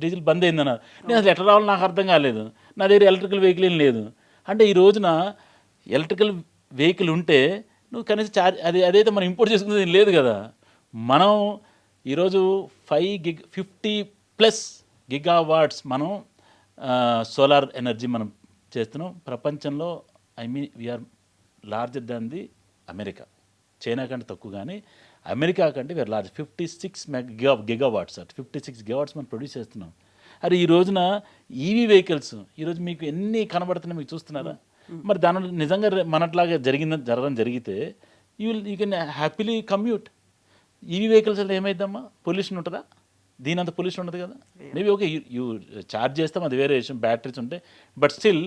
డీజిల్ బంద్ అయిందన్నారు. నేను అసలు ఎట్లా రావాలో నాకు అర్థం కాలేదు. నా దగ్గర ఎలక్ట్రికల్ వెహికల్ ఏం లేదు. అంటే ఈ రోజున ఎలక్ట్రికల్ వెహికల్ ఉంటే నువ్వు కనీసం అదైతే మనం ఇంపోర్ట్ చేసుకునేది లేదు కదా. మనం ఈరోజు 50+ గిగావాట్స్ మనం సోలార్ ఎనర్జీ మనం చేస్తున్నాం. ప్రపంచంలో we are larger than the America. China కంటే తక్కువ, కానీ అమెరికా కంటే వీఆర్ లార్జ్. 56 గిగావాట్స్ 56 గిగావాట్స్ మనం ప్రొడ్యూస్ చేస్తున్నాం. అరే ఈ రోజున ఈవీ వెహికల్స్ ఈరోజు మీకు ఎన్ని కనబడుతున్నాయి మీకు చూస్తున్నారా? మరి దానిలో నిజంగా మనట్లాగా జరగడం జరిగితే you can happily commute. EV vehicles వల్ల ఏమైందమ్మా, పొల్యూషన్ ఉంటుందా? దీని అంత పొల్యూషన్ ఉండదు కదా. మేబీ ఓకే యూ ఛార్జ్ చేస్తాం, అది వేరే విషయం, బ్యాటరీస్ ఉంటాయి. But still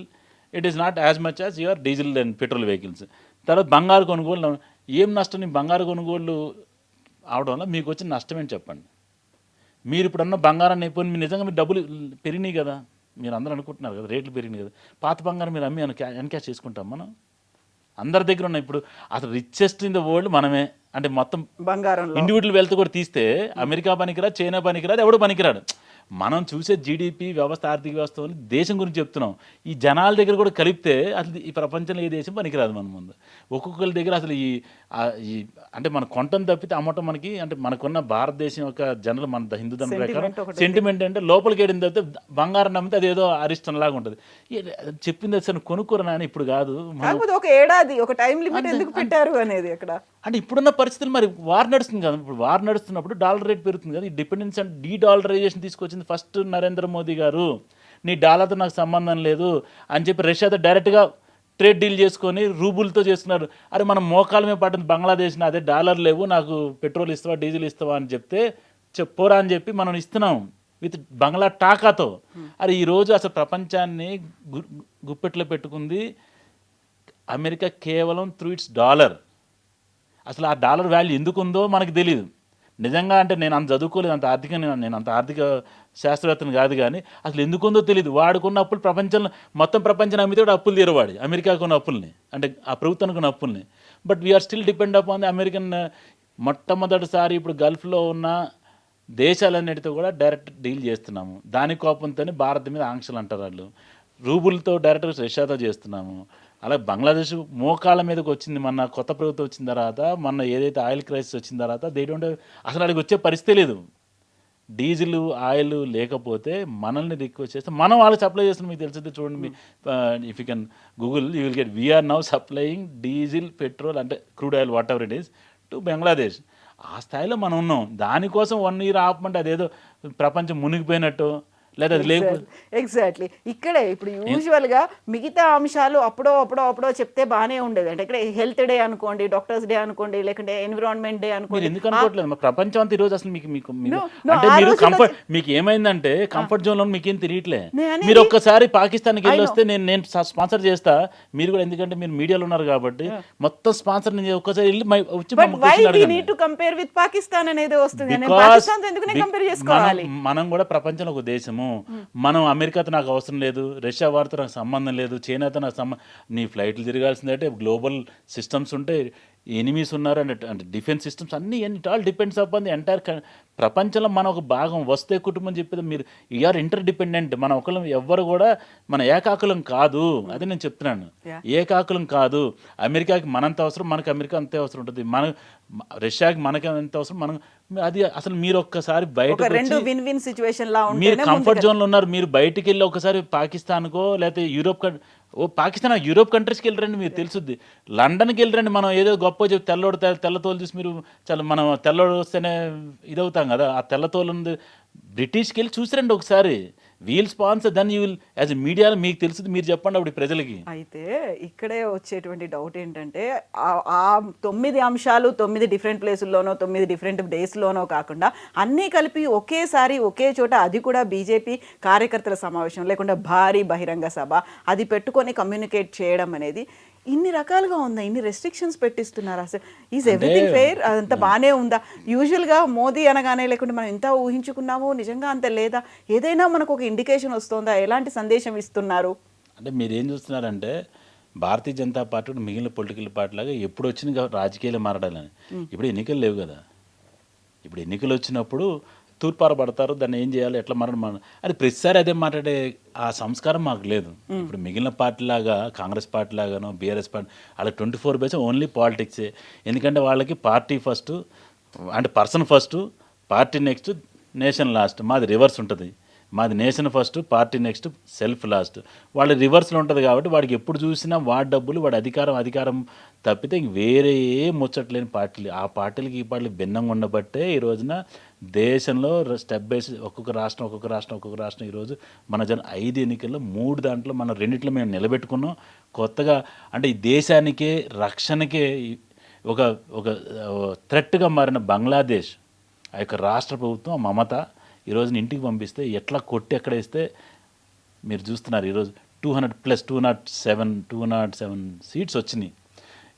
it is not as much as your diesel and petrol vehicles. తర్వాత బంగారు కొనుగోలు, ఏం నష్టం నీ బంగారు కొనుగోళ్ళు అవడం వల్ల మీకు వచ్చిన నష్టం ఏంటి చెప్పండి. మీరు ఇప్పుడున్న బంగారాన్ని అయిపోయి మీరు నిజంగా మీరు డబ్బులు పెరిగినాయి కదా, మీరు అందరూ అనుకుంటున్నారు కదా రేట్లు పెరిగినాయి కదా. పాత బంగారం మీరు అమ్మి ఎన్కాష్ చేసుకుంటాం మనం, అందరి దగ్గర ఉన్నాయి. ఇప్పుడు అసలు రిచెస్ట్ ఇన్ ద వరల్డ్ మనమే. అంటే మొత్తం బంగారం ఇండివిజువల్ వెల్త్ కూడా తీస్తే అమెరికా పనికిరాదు, చైనా పనికిరాదు, ఎవడో పనికిరాడు. మనం చూసే జీడిపి వ్యవస్థ, ఆర్థిక వ్యవస్థ దేశం గురించి చెప్తున్నాం. ఈ జనాల దగ్గర కూడా కలిపితే అసలు ఈ ప్రపంచంలో ఏ దేశం పనికిరాదు మన ముందు. ఒక్కొక్కరి దగ్గర అసలు ఈ అంటే మన కొంటం తప్పితే అమ్మటం మనకి, అంటే మనకున్న భారతదేశం యొక్క జనరల్ మన హిందూ ధర్మం ప్రకారం సెంటిమెంట్ అంటే లోపలికి వెళ్ళిన తర్వాత బంగారం నమ్మితే అది ఏదో అరిష్టం లాగా ఉంటుంది. చెప్పింది అసలు కొనుక్కోరని అని ఇప్పుడు కాదు, ఒక ఏడాది ఒక టైం లిమిట్ ఎందుకు పెట్టారు అనేది అక్కడ. అంటే ఇప్పుడున్న పరిస్థితులు మరి వార్ నడుస్తుంది కదా. ఇప్పుడు వార్ నడుస్తున్నప్పుడు డాలర్ రేట్ పెరుగుతుంది కదా. ఈ డిపెండెన్స్ అండ్ డీడాలరైజేషన్ తీసుకొచ్చింది ఫస్ట్ నరేంద్ర మోదీ గారు. నీ డాలర్తో నాకు సంబంధం లేదు అని చెప్పి రష్యాతో డైరెక్ట్గా ట్రేడ్ డీల్ చేసుకొని రూబుల్తో చేస్తున్నారు. అరే మనం మోకాల మీద పడుతుంది బంగ్లాదేశ్ని, అదే డాలర్ లేవు, నాకు పెట్రోల్ ఇస్తావా డీజిల్ ఇస్తావా అని చెప్తే చెప్పోరా అని చెప్పి మనం ఇస్తున్నాం విత్ బంగ్లా టాకాతో. అరే ఈరోజు అసలు ప్రపంచాన్ని గుప్పెట్లో పెట్టుకుంది అమెరికా కేవలం త్రూ ఇట్స్ డాలర్. అసలు ఆ డాలర్ వాల్యూ ఎందుకు ఉందో మనకు తెలియదు నిజంగా. అంటే నేను అంత చదువుకోలేదు, అంత నేను అంత ఆర్థిక శాస్త్రవేత్తను కాదు, కానీ అసలు ఎందుకు ఉందో తెలియదు. వాడుకున్న అప్పులు ప్రపంచంలో మొత్తం ప్రపంచాన్ని అమ్మితే కూడా అప్పులు తీరవాడు, అమెరికాకు ఉన్న అప్పుల్ని, అంటే ఆ ప్రభుత్వానికి ఉన్న అప్పుల్ని. But we are still depend upon the American. మొట్టమొదటిసారి ఇప్పుడు గల్ఫ్లో ఉన్న దేశాలన్నిటితో కూడా డైరెక్ట్ డీల్ చేస్తున్నాము. దాని కోపంతోనే భారత్ మీద ఆంక్షలు అంటారు వాళ్ళు. రూబుల్తో డైరెక్ట్గా రష్యాతో చేస్తున్నాము. అలా బంగ్లాదేశ్ మోకాళ్ళ మీదకి వచ్చింది మన కొత్త ప్రభుత్వం వచ్చిన తర్వాత, మన ఏదైతే ఆయిల్ క్రైసిస్ వచ్చిన తర్వాత అసలు అక్కడికి వచ్చే పరిస్థితి లేదు. డీజిల్ ఆయిల్ లేకపోతే మనల్ని రిక్వెస్ట్ చేస్తే మనం వాళ్ళకి సప్లై చేస్తున్నాం. మీకు తెలిసింది చూడండి, if you can Google you will get we are now supplying diesel petrol అంటే crude oil whatever it is to Bangladesh. ఆ స్థాయిలో మనం ఉన్నాం. దానికోసం 1 year ఆపమంటే అదేదో ప్రపంచం మునిగిపోయినట్టు లేదా అది లేకపోతే ఎగ్జాక్ట్లీ ఇక్కడే ఇప్పుడు యూజువల్గా మిగతా అంశాలు అప్పుడో చెప్తే బాగానే ఉండేది. అంటే ఇక్కడ హెల్త్ డే అనుకోండి, డాక్టర్స్ డే అనుకోండి, లేకుంటే ఎన్విరాన్మెంట్ డే మీరు అనుకోండి. ఎందుకు అనుకోవట్లేదు? మా ప్రపంచం అంతా ఈరోజు అసలు మీకు మీకు మీకు- no, అంటే ఆ మీరు రోజుల్లో కంఫర్ట్ మీకు ఏమైందంటే కంఫర్ట్ జోన్ లో మీకు ఏం తెలియట్లే. నేను అనేది- మీరు ఒక్కసారి పాకిస్తాన్కి వెళ్ళి I know. వస్తే నేను స్పాన్సర్ చేస్తా. మీరు కూడా ఎందుకంటే మీరు మీడియాలో ఉన్నారు కాబట్టి మొత్తం స్పాన్సర్ నేను ఒక్కసారి వెళ్ళి వచ్చి బట్ మమ్మల్ని వై question వి అడగండి. Need to compare with Pakistan అనేది వస్తుంది. నేను Because పాకిస్తాన్ ఎందుకు కంపేర్ చేసుకోవాలి? మనం కూడా ప్రపంచంలో ఒక దేశము. మనం అమెరికాతో నాకు అవసరం లేదు, రష్యా వారితో నాకు సంబంధం లేదు, చైనాతో నాకు నీ ఫ్లైట్లు తిరగాల్సిందంటే గ్లోబల్ సిస్టమ్స్ ఉంటాయి, ఎనిమీస్ ఉన్నారు అంటే డిఫెన్స్ సిస్టమ్స్ అన్నీ it all depends upon the entire ప్రపంచంలో మన ఒక భాగం. వస్తే కుటుంబం చెప్పేది మీరు యూఆర్ ఇంటర్ డిపెండెంట్. మన ఒకళ్ళం ఎవ్వరు కూడా మన ఏకాకులం కాదు. అది నేను చెప్తున్నాను, ఏకాకులం కాదు. అమెరికాకి మనంత అవసరం, మనకి అమెరికా అంతే అవసరం ఉంటుంది. రష్యాకి మనకి ఎంత అవసరం మనం అది అసలు మీరు ఒక్కసారి బయట రెండు విన్ విన్ సిచ్యువేషన్ లా మీరు ఉంటేనే కంఫర్ట్ జోన్లో ఉన్నారు. మీరు బయటికి వెళ్ళి ఒకసారి పాకిస్తాన్కో లేకపోతే పాకిస్తాన్ యూరోప్ కంట్రీస్కి వెళ్ళరండి, మీరు తెలుసుద్ది. లండన్కి వెళ్ళరండి. మనం ఏదో గొప్ప చెప్పి తెల్లతోలు చూసి మీరు చాలా మనం తెల్లోడు వస్తేనే ఇదవుతాం కదా. ఆ తెల్లతోలు ఉంది. బ్రిటిష్కి వెళ్ళి చూసిరండి ఒకసారి. We'll sponsor then you will as మీడియాలో మీకు తెలుస్తుంది. మీరు చెప్పండి అప్పుడు ప్రజలకి. అయితే ఇక్కడే వచ్చేటువంటి డౌట్ ఏంటంటే ఆ 9 అంశాలు 9 డిఫరెంట్ ప్లేసుల్లోనో 9 డిఫరెంట్ డేస్లోనో కాకుండా అన్నీ కలిపి ఒకేసారి ఒకే చోట, అది కూడా బీజేపీ కార్యకర్తల సమావేశం లేకుండా భారీ బహిరంగ సభ అది పెట్టుకొని కమ్యూనికేట్ చేయడం అనేది ఇన్ని రకాలుగా ఉందా? ఇన్ని రెస్ట్రిక్షన్స్ పెట్టిస్తున్నారు. అసలు ఈజ్ ఎవ్రీథింగ్ ఫెయిర్? అదంతా బాగానే ఉందా? యూజువల్గా మోదీ అనగానే లేకుంటే మనం ఎంత ఊహించుకున్నామో నిజంగా అంత లేదా? ఏదైనా మనకు ఒక ఇండికేషన్ వస్తుందా? ఎలాంటి సందేశం ఇస్తున్నారు? అంటే మీరు ఏం చూస్తున్నారంటే భారతీయ జనతా పార్టీ మిగిలిన పొలిటికల్ పార్టీ లాగా ఎప్పుడు వచ్చిన రాజకీయాలు మారడాలని. ఇప్పుడు ఎన్నికలు లేవు కదా. ఇప్పుడు ఎన్నికలు వచ్చినప్పుడు తూర్పారబడతారు, దాన్ని ఏం చేయాలి, ఎట్లా మారడం అది ప్రతిసారి అదే మాట్లాడే ఆ సంస్కారం మాకు లేదు. ఇప్పుడు మిగిలిన పార్టీ లాగా కాంగ్రెస్ పార్టీ లాగానో బీఆర్ఎస్ పార్టీ అలా 24/7 ఓన్లీ పాలిటిక్సే. ఎందుకంటే వాళ్ళకి పార్టీ ఫస్ట్ అంటే person first, party next, nation last. మాది రివర్స్ ఉంటుంది. మాది nation first, party next, self last. వాళ్ళ రివర్స్లో ఉంటుంది కాబట్టి వాడికి ఎప్పుడు చూసినా వాడి డబ్బులు, వాడి అధికారం తప్పితే ఇంక వేరే ఏ ముచ్చట్లేని పార్టీలు. ఆ పార్టీలకి ఈ పార్టీలు భిన్నంగా ఉండబట్టే ఈ రోజున దేశంలో స్టెప్ బై ఒక్కొక్క రాష్ట్రం ఈరోజు మన 5 ఎన్నికల్లో 3 దాంట్లో మనం 2 మేము నిలబెట్టుకున్నాం. కొత్తగా అంటే ఈ దేశానికే రక్షణకే ఒక ఒక థ్రెట్గా మారిన బంగ్లాదేశ్ ఆ యొక్క రాష్ట్ర ప్రభుత్వం మమత ఈరోజున ఇంటికి పంపిస్తే ఎట్లా కొట్టి ఎక్కడ వేస్తే మీరు చూస్తున్నారు. ఈరోజు 207 సీట్స్ వచ్చినాయి.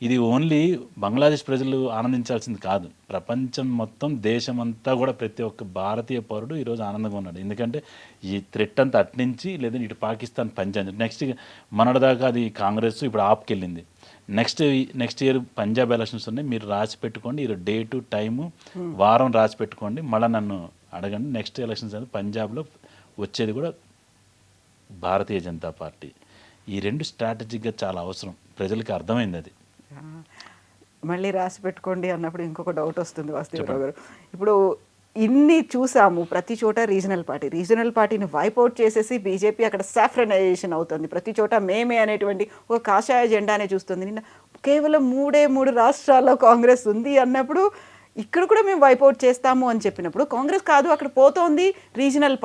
ఇది ఓన్లీ బంగ్లాదేశ్ ప్రజలు ఆనందించాల్సింది కాదు, ప్రపంచం మొత్తం దేశమంతా కూడా ప్రతి ఒక్క భారతీయ పౌరుడు ఈరోజు ఆనందంగా ఉన్నాడు. ఎందుకంటే ఈ థ్రెట్ అంతా అట్నుంచి లేదంటే ఇటు పాకిస్తాన్ పంజాబ్ నెక్స్ట్ మొన్నటిదాకా అది కాంగ్రెస్ ఇప్పుడు ఆప్కి వెళ్ళింది. నెక్స్ట్ ఇయర్ పంజాబ్ ఎలక్షన్స్ ఉన్నాయి. మీరు రాసి పెట్టుకోండి, ఈరోజు డేటు టైము వారం రాసి పెట్టుకోండి. మళ్ళీ నన్ను అడగండి. నెక్స్ట్ ఎలక్షన్స్ అనేది పంజాబ్లో వచ్చేది కూడా భారతీయ జనతా పార్టీ. ఈ 2 స్ట్రాటజిక్గా చాలా అవసరం, ప్రజలకి అర్థమైంది అది. మళ్ళీ రాసి పెట్టుకోండి అన్నప్పుడు ఇంకొక డౌట్ వస్తుంది వాసుదేవరావు గారు. ఇప్పుడు ఇన్ని చూసాము, ప్రతి చోట రీజనల్ పార్టీని వైపౌట్ చేసేసి బీజేపీ అక్కడ సాఫ్రనైజేషన్ అవుతుంది. ప్రతి చోట మేమే అనేటువంటి ఒక కాషాయ జెండానే చూస్తుంది. నిన్న కేవలం 3 రాష్ట్రాల్లో కాంగ్రెస్ ఉంది అన్నప్పుడు ఇక్కడ కూడా మేము వైపౌట్ చేస్తాము అని చెప్పినప్పుడు కాంగ్రెస్ కాదు అక్కడ పోతోంది రీజనల్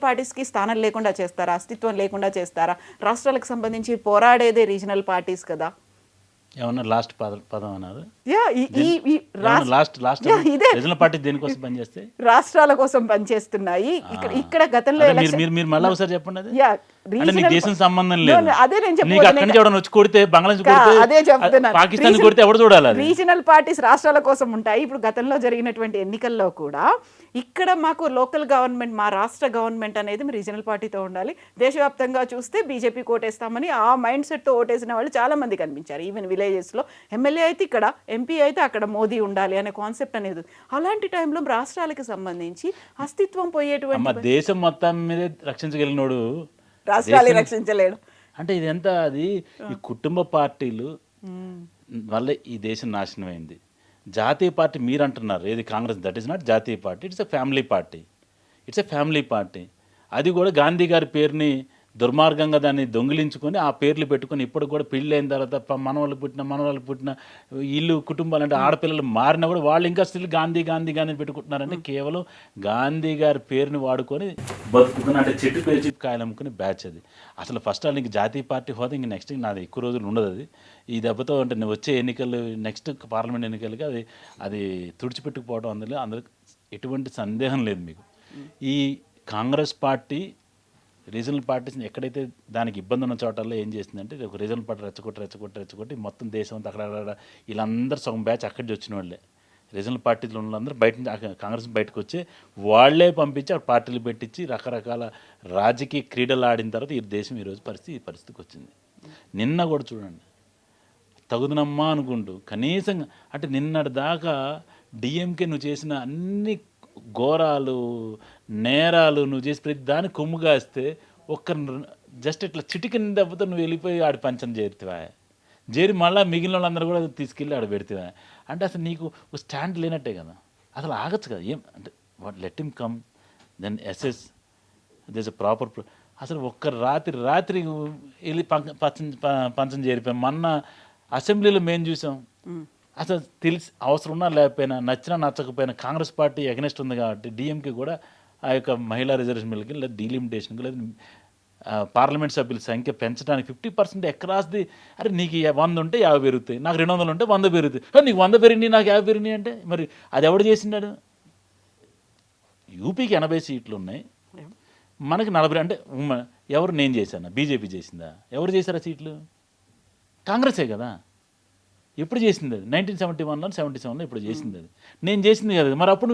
పార్టీస్కి స్థానం లేకుండా చేస్తారా, అస్తిత్వం లేకుండా చేస్తారా? రాష్ట్రాలకు సంబంధించి పోరాడేదే రీజనల్ పార్టీస్ కదా. ఏమన్నా లాస్ట్ పదం అన్నారు. రీజనల్ పార్టీ దేనికోసం పనిచేస్తే రాష్ట్రాల కోసం పనిచేస్తున్నాయి. ఇక్కడ గతంలో మీరు మళ్ళీ ఒకసారి చెప్పండి. అది Yeah, అంటే నీకు దేశం సంబంధం లేదు. అదే నేను నీకు అక్కడి నుంచి ఎవడన్నా వచ్చి కొడితే బంగ్లాదేశ్ అదే చెప్తున్నాను. పాకిస్తాన్ కొడితే ఎవడు చూడాలి? రీజనల్ పార్టీస్ రాష్ట్రాల కోసం ఉంటాయి. ఇప్పుడు గతంలో జరిగినటువంటి ఎన్నికల్లో కూడా ఇక్కడ మాకు లోకల్ గవర్నమెంట్, మా రాష్ట్ర గవర్నమెంట్ అనేది రీజనల్ పార్టీతో ఉండాలి. దేశవ్యాప్తంగా చూస్తే బీజేపీ ఓటేస్తామని ఆ మైండ్ సెట్తో ఓటేసిన వాళ్ళు చాలా మంది కనిపించారు. ఈవెన్ విలేజెస్లో ఎమ్మెల్యే అయితే ఇక్కడ, ఎంపీ అయితే అక్కడ మోదీ ఉండాలి అనే కాన్సెప్ట్ అనేది. అలాంటి టైంలో రాష్ట్రాలకు సంబంధించి అస్తిత్వం పోయేటువంటి దేశం మొత్తం మీద రక్షించగలిగినోడు రాష్ట్రాలు రక్షించలేడు. అంటే ఇదంతా అది ఈ కుటుంబ పార్టీలు వల్లే ఈ దేశం నాశనం అయింది. జాతీయ పార్టీ మీరు అంటున్నారు ఏది కాంగ్రెస్, దట్ ఈస్ నాట్ జాతీయ party, it's a family party. It's a family party. అది కూడా గాంధీ గారి పేరుని దుర్మార్గంగా దాన్ని దొంగిలించుకొని ఆ పేర్లు పెట్టుకొని ఇప్పుడు కూడా పెళ్ళి అయిన తర్వాత మనవాళ్ళకి పుట్టిన ఇల్లు కుటుంబాలు అంటే ఆడపిల్లలు మారినా కూడా వాళ్ళు ఇంకా స్టిల్ గాంధీ గాంధీ గాంధీ పెట్టుకుంటున్నారంటే కేవలం గాంధీ గారి పేరుని వాడుకొని బతుకుతున్న అంటే చెట్టు పేర్చి కాయలు అమ్ముకుని బ్యాచ్ అది. అసలు ఫస్ట్ నీకు జాతీయ పార్టీ హోదా ఇంక నెక్స్ట్ నాది ఎక్కువ రోజులు ఉండదు అది. ఈ దెబ్బతో అంటే వచ్చే ఎన్నికలు నెక్స్ట్ పార్లమెంట్ ఎన్నికలకి అది తుడిచిపెట్టుకుపోవడం అందులో ఎటువంటి సందేహం లేదు మీకు. ఈ కాంగ్రెస్ పార్టీ రీజనల్ పార్టీస్ ఎక్కడైతే దానికి ఇబ్బంది ఉన్న చోటల్లో ఏం చేసిందంటే ఒక రీజనల్ పార్టీ రెచ్చగొట్టి మొత్తం దేశం అంతా అక్కడ వీళ్ళందరూ సగం బ్యాచ్ అక్కడి నుంచి వచ్చిన వాళ్ళే. రీజనల్ పార్టీలో ఉన్న వాళ్ళందరూ బయట నుంచి కాంగ్రెస్ బయటకు వచ్చి వాళ్ళే పంపించి ఆ పార్టీలు పెట్టించి రకరకాల రాజకీయ క్రీడలు ఆడిన తర్వాత ఈ దేశం ఈ పరిస్థితికి వచ్చింది. నిన్న కూడా చూడండి తగుదనమ్మా అనుకుంటూ కనీసం అంటే నిన్నటి దాకా డిఎంకే నువ్వు చేసిన అన్ని ఘోరాలు నేరాలు నువ్వు చేసి ప్రతి దాన్ని కొమ్ము కాస్తే జస్ట్ ఇట్లా చిటికిన దెబ్బతో నువ్వు వెళ్ళిపోయి ఆడి పంచం చేరి మళ్ళీ మిగిలిన వాళ్ళందరూ కూడా తీసుకెళ్ళి ఆడ పెడితేవా అంటే అసలు నీకు స్టాండ్ లేనట్టే కదా. అసలు ఆగచ్చు కదా ఏం అంటే let him come then SS this a proper అసలు ఒక్క రాత్రి వెళ్ళి పంచం చేరిపోయాం. మొన్న అసెంబ్లీలో మేము చూసాం అసలు తెలిసి అవసరం ఉన్నా లేకపోయినా నచ్చినా నచ్చకపోయినా కాంగ్రెస్ పార్టీ ఎగనెస్ట్ ఉంది కాబట్టి డిఎంకే కూడా ఆ యొక్క మహిళా రిజర్వేషన్ బిల్కి లేదా డీలిమిటేషన్కి లేదా పార్లమెంట్ సభ్యుల సంఖ్య పెంచడానికి 50% అక్రాస్ అరే నీకు 100 ఉంటే 50 పెరుగుతాయి, నాకు 200 ఉంటే 100 పెరుగుతాయి, నీకు 100 పెరిగినాయి నాకు 50 పెరిగినాయి అంటే మరి అది ఎవడు చేసినాడు? యూపీకి 80 సీట్లు ఉన్నాయి, మనకి 40 అంటే ఎవరు నేను చేశాను? బీజేపీ చేసిందా? ఎవరు చేశారా సీట్లు? కాంగ్రెసే కదా. ఎప్పుడు చేసింది అది? 1971లో 77లో ఇప్పుడు చేసింది అది. నేను చేసింది కదా. మరి అప్పుడు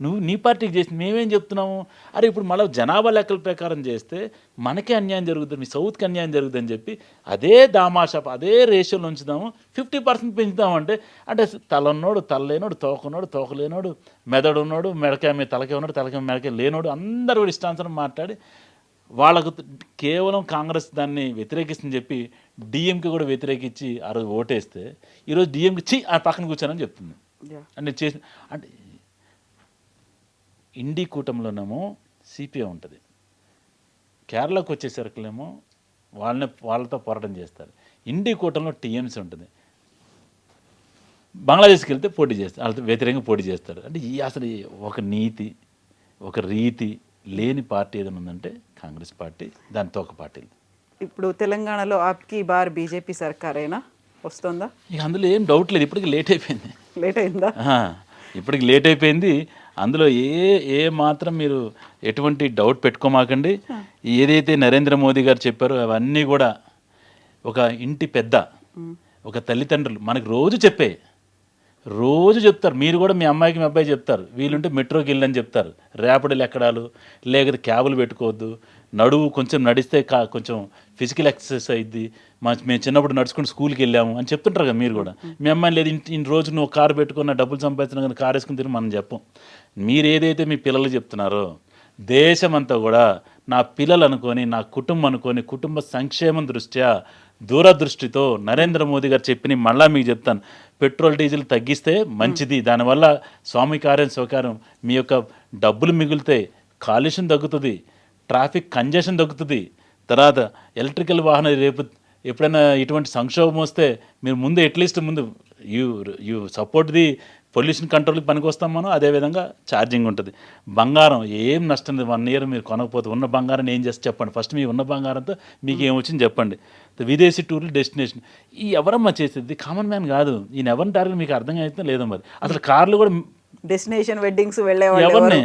నువ్వు నీ పార్టీకి చేసింది మేమేం చెప్తున్నాము? అరే ఇప్పుడు మళ్ళీ జనాభా లెక్కల ప్రకారం చేస్తే మనకే అన్యాయం జరుగుతుంది, మీ సౌత్కి అన్యాయం జరుగుతుందని చెప్పి అదే దామాషా అదే రేషియోలో ఉంచుదాము, 50% పెంచుదామంటే అంటే తలన్నోడు తలలేనోడు, తోకనోడు తోకలేనోడు, మెదడు ఉన్నాడు మెడకాయ మీద తలకే ఉన్నాడు, తలకాయ మెడకాయ లేనోడు అందరూ కూడా ఇష్టానుసారం మాట్లాడి వాళ్ళకు కేవలం కాంగ్రెస్ దాన్ని వ్యతిరేకిస్తుందని చెప్పి డిఎంకే కూడా వ్యతిరేకించి ఆ రోజు ఓటేస్తే ఈరోజు డిఎంకే ఆ పక్కన కూర్చోనని చెప్తుంది. అంటే చేసి అంటే ఇండి కూటమిలోనేమో సిపిఐ ఉంటుంది, కేరళకు వచ్చేసరికిలేమో వాళ్ళతో పోరాటం చేస్తారు. ఇండి కూటమిలో టీఎంసీ ఉంటుంది, బంగ్లాదేశ్కి వెళ్తే పోటీ చేస్తారు, వాళ్ళతో వ్యతిరేకంగా పోటీ చేస్తారు. అంటే అసలు ఒక నీతి ఒక రీతి లేని పార్టీ ఏదైనా ఉందంటే కాంగ్రెస్ పార్టీ, దానితో ఒక పార్టీలు. ఇప్పుడు తెలంగాణలో ఆప్కి బార్ బీజేపీ సర్కారేనా వస్తుందా? ఇక అందులో ఏం డౌట్ లేదు. ఇప్పటికి లేట్ అయిపోయింది. లేట్ అయిందా? ఇప్పటికి లేట్ అయిపోయింది. అందులో ఏ మాత్రం మీరు ఎటువంటి డౌట్ పెట్టుకోమాకండి. ఏదైతే నరేంద్ర మోదీ గారు చెప్పారో అవన్నీ కూడా ఒక ఇంటి పెద్ద, ఒక తల్లిదండ్రులు మనకు రోజు చెప్తారు. మీరు కూడా మీ అమ్మాయికి మీ అబ్బాయి చెప్తారు, వీలుంటే మెట్రోకి వెళ్ళని చెప్తారు, ర్యాపిడోలు ఎక్కడాలు లేకపోతే క్యాబులు పెట్టుకోవద్దు, నడువు కొంచెం నడిస్తే కొంచెం ఫిజికల్ ఎక్సర్సైజ్ అయ్యిద్ది, మేము చిన్నప్పుడు నడుచుకుని స్కూల్కి వెళ్ళాము అని చెప్తుంటారు కదా. మీరు కూడా మీ అమ్మాయిని లేదు ఇన్ని రోజు నువ్వు కారు పెట్టుకున్న డబ్బులు సంపాదించిన కానీ కారు వేసుకుని తిని మనం చెప్పం. మీరు ఏదైతే మీ పిల్లలు చెప్తున్నారో దేశమంతా కూడా నా పిల్లలు అనుకొని నా కుటుంబం అనుకొని కుటుంబ సంక్షేమం దృష్ట్యా దూరదృష్టితో నరేంద్ర మోదీ గారు చెప్పిన మళ్ళా మీకు చెప్తాను, పెట్రోల్ డీజిల్ తగ్గిస్తే మంచిది, దానివల్ల స్వామి కార్యం సౌకార్యం మీ యొక్క డబ్బులు మిగులుతాయి, కాలుష్యం తగ్గుతుంది, ట్రాఫిక్ కంజెషన్ తగ్గుతుంది. తర్వాత ఎలక్ట్రికల్ వాహనం రేపు ఎప్పుడైనా ఇటువంటి సంక్షోభం వస్తే మీరు ముందు at least you support the pollution కంట్రోల్కి పనికి వస్తాం మనం. అదేవిధంగా ఛార్జింగ్ ఉంటుంది. బంగారం ఏం నష్టం లేదు, 1 ఇయర్ మీరు కొనకపోతే ఉన్న బంగారాన్ని ఏం చేస్తే చెప్పండి. ఫస్ట్ మీ ఉన్న బంగారంతో మీకు ఏమొచ్చింది చెప్పండి. విదేశీ టూర్లు డెస్టినేషన్ ఈ ఎవరమ్మా చేసేది? కామన్ మ్యాన్ కాదు. ఈయన ఎవరిని టార్గెట్ మీకు అర్థం అయితే లేదో. మరి అసలు కార్లు కూడా డెస్టినేషన్ వెడ్డింగ్స్ వెళ్ళేవాళ్ళు ఎవరిని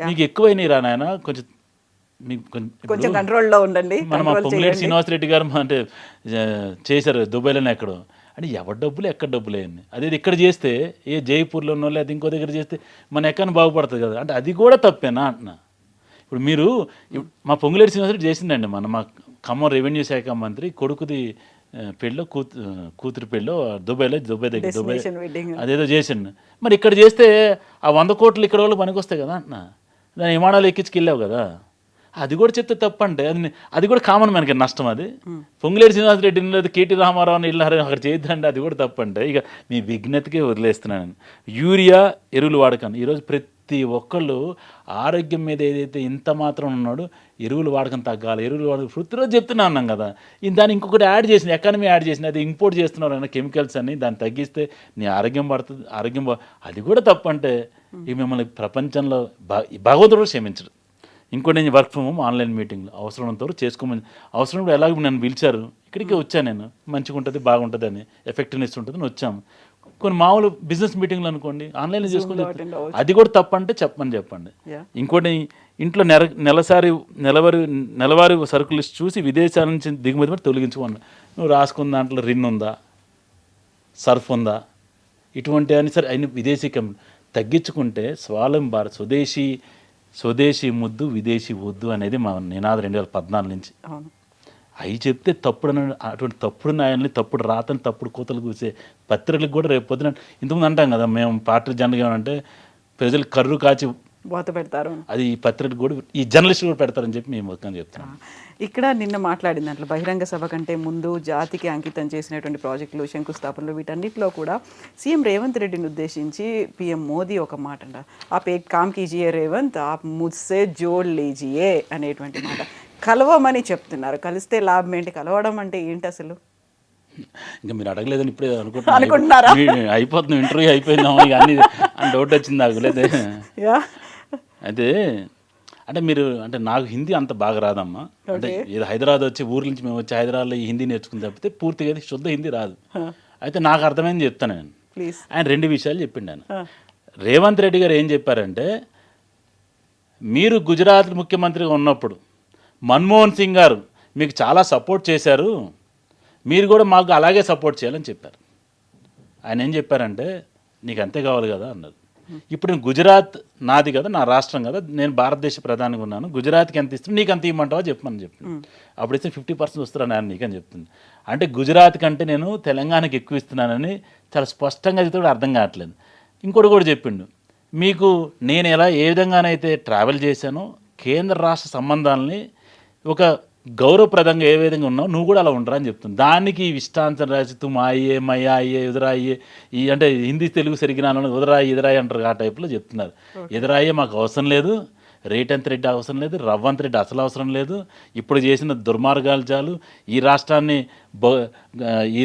మీకు ఎక్కువైనాయి రా నాయన, కొంచెం కంట్రోల్లో ఉండండి. మన పొంగులేటి శ్రీనివాసరెడ్డి గారు అంటే చేశారు దుబాయ్లోనే ఎక్కడో. అంటే ఎవరి డబ్బులు ఎక్కడ డబ్బులు అయ్యింది. అదే ఇక్కడ చేస్తే జైపూర్లోనో లేదా ఇంకో దగ్గర చేస్తే మన ఎక్కడ బాగుపడుతుంది కదా. అంటే అది కూడా తప్పేనా అంటున్నా. ఇప్పుడు మీరు మా పొంగులేటి శ్రీనివాసరెడ్డి చేసిందండి మా ఖమ్మం రెవెన్యూ శాఖ మంత్రి కొడుకుది పెళ్ళో కూతురు పెళ్ళో దుబాయ్ దగ్గర అదేదో చేసిండు. మరి ఇక్కడ చేస్తే ఆ 100 కోట్లు ఇక్కడ వాళ్ళు పనికి వస్తాయి కదా అంటున్నా. దాని విమానాలు ఎక్కించుకెళ్ళావు కదా. అది కూడా చెప్తే తప్పంటే అది కూడా కామన్ మనకి నష్టం. అది పొంగులేటి శ్రీనివాసరెడ్డి లేదు కేటీ రామారావుని ఇల్లారు అక్కడ చేయొద్దండి, అది కూడా తప్పంటే ఇక మీ విజ్ఞతకే వదిలేస్తున్నాను. యూరియా ఎరువులు వాడకాను ఈరోజు ప్రతి ఒక్కళ్ళు ఆరోగ్యం మీద ఏదైతే ఇంత మాత్రం ఉన్నాడో ఎరువులు వాడకం తగ్గాలి, ఎరువులు వాడకం ప్రతిరోజు చెప్తున్నా అన్నాం కదా. దాన్ని ఇంకొకటి యాడ్ చేసింది, ఎకానమీ యాడ్ చేసింది, అది ఇంపోర్ట్ చేస్తున్నారు అన్న కెమికల్స్ అని. దాన్ని తగ్గిస్తే నీ ఆరోగ్యం పడుతుంది, అది కూడా తప్పంటే ఇక మిమ్మల్ని ప్రపంచంలో భగవంతుడు క్షమించడు. ఇంకోటి నేను వర్క్ ఫ్రమ్ హోమ్ ఆన్లైన్ మీటింగ్లు అవసరమంతవరకు చేసుకోమని, అవసరం ఎలాగో నన్ను పిలిచారు ఇక్కడికే వచ్చాను నేను, మంచిగా ఉంటుంది బాగుంటుంది అని, ఎఫెక్టివ్నెస్ ఉంటుంది అని వచ్చాము. కొన్ని మామూలు బిజినెస్ మీటింగ్లు అనుకోండి ఆన్లైన్లో చేసుకుంటే అది కూడా తప్పంటే చెప్పండి. ఇంకోటి ఇంట్లో నెలవారీ సరుకులు చూసి విదేశాల నుంచి దిగుమతి మరి తొలగించుకోండి. నువ్వు రాసుకున్న దాంట్లో రిన్ ఉందా, సర్ఫ్ ఉందా, ఇటువంటి అని సరే అయిన విదేశీ తగ్గించుకుంటే స్వావలంబన భారత్, స్వదేశీ ముద్దు విదేశీ వద్దు అనేది మా నినాదం 2014 నుంచి. అవి చెప్తే తప్పుడు అటువంటి తప్పుడు న్యాయాన్ని, తప్పుడు రాతని, తప్పుడు కూతలు కూసే పత్రికలకు కూడా రేపు పొద్దున ఇంతకుముందు అంటాం కదా మేము పార్టీ జనరల్గా ఏమంటే ప్రజలు కర్రు కాచి వాత పెడతారు, అది ఈ పత్రికలు కూడా ఈ జర్నలిస్టులు కూడా పెడతారని చెప్పి మేము మొత్తం చెప్తున్నాం. ఇక్కడ నిన్న మాట్లాడిన దాంట్లో బహిరంగ సభ కంటే ముందు జాతికి అంకితం చేసినటువంటి ప్రాజెక్టులు, శంకుస్థాపనలు, వీటన్నిటిలో కూడా సీఎం రేవంత్ రెడ్డిని ఉద్దేశించి పీఎం మోదీ ఒక మాట అంట, ఆప్ ఏక్ కామ్ కీజియే రేవంత్, ఆప్ ముజ్సే జోడ్ లీజియే అనేటువంటి మాట. కలవమని చెప్తున్నారు, కలిస్తే లాభం ఏంటి, కలవడం అంటే ఏంటి అసలు? ఇంకా మీరు అడగలేదని ఇప్పుడే అనుకుంటున్నారా? అయిపోతుంది, ఇంటర్వ్యూ అయిపోయిందామా ఇక అన్ని అని డౌట్ వచ్చింది నాకు. లేదే అయితే అంటే మీరు అంటే నాకు హిందీ అంత బాగా రాదమ్మా. అంటే ఇది హైదరాబాద్ వచ్చి ఊరి నుంచి మేము వచ్చి హైదరాబాద్లో ఈ హిందీ నేర్చుకుని తప్పితే పూర్తిగా శుద్ధ హిందీ రాదు. అయితే నాకు అర్థమైంది చెప్తాను నేను. ఆయన 2 విషయాలు చెప్పిండు ఆయన. రేవంత్ రెడ్డి గారు ఏం చెప్పారంటే, మీరు గుజరాత్ ముఖ్యమంత్రిగా ఉన్నప్పుడు మన్మోహన్ సింగ్ గారు మీకు చాలా సపోర్ట్ చేశారు, మీరు కూడా మాకు అలాగే సపోర్ట్ చేయాలని చెప్పారు. ఆయన ఏం చెప్పారంటే, నీకు అంతే కావాలి కదా అన్నారు. ఇప్పుడు నేను గుజరాత్ నాది కదా, నా రాష్ట్రం కదా, నేను భారతదేశ ప్రధానిగా ఉన్నాను, గుజరాత్కి ఎంత ఇస్తున్నా నీకు అంత ఇవ్వమంటావా చెప్పమని చెప్పింది. అప్పుడు ఇస్తే 50% వస్తున్నా నేను నీకని చెప్తుంది. అంటే గుజరాత్ కంటే నేను తెలంగాణకి ఎక్కువ ఇస్తున్నానని చాలా స్పష్టంగా అయితే కూడా అర్థం కావట్లేదు. ఇంకోటి కూడా చెప్పిండు, మీకు నేను ఏ విధంగానైతే ట్రావెల్ చేశానో కేంద్ర రాష్ట్ర సంబంధాలని ఒక గౌరవప్రదంగా ఏ విధంగా ఉన్నావు నువ్వు కూడా అలా ఉండరా అని చెప్తుంది. దానికి ఇష్టాంతరం రాసి తుమ్ అయ్యే మయ్యా అయ్యే ఎదురాయ్యే ఈ అంటే హిందీ తెలుగు సరిగ్గా ఎదురాయి ఎదురాయి అంటారు ఆ టైప్లో చెప్తున్నారు. ఎదురాయ్యే మాకు అవసరం లేదు, రేవంత్ రెడ్డి అవసరం లేదు, రవ్వంత్ రెడ్డి అసలు అవసరం లేదు, ఇప్పుడు చేసిన దుర్మార్గాలు చాలు, ఈ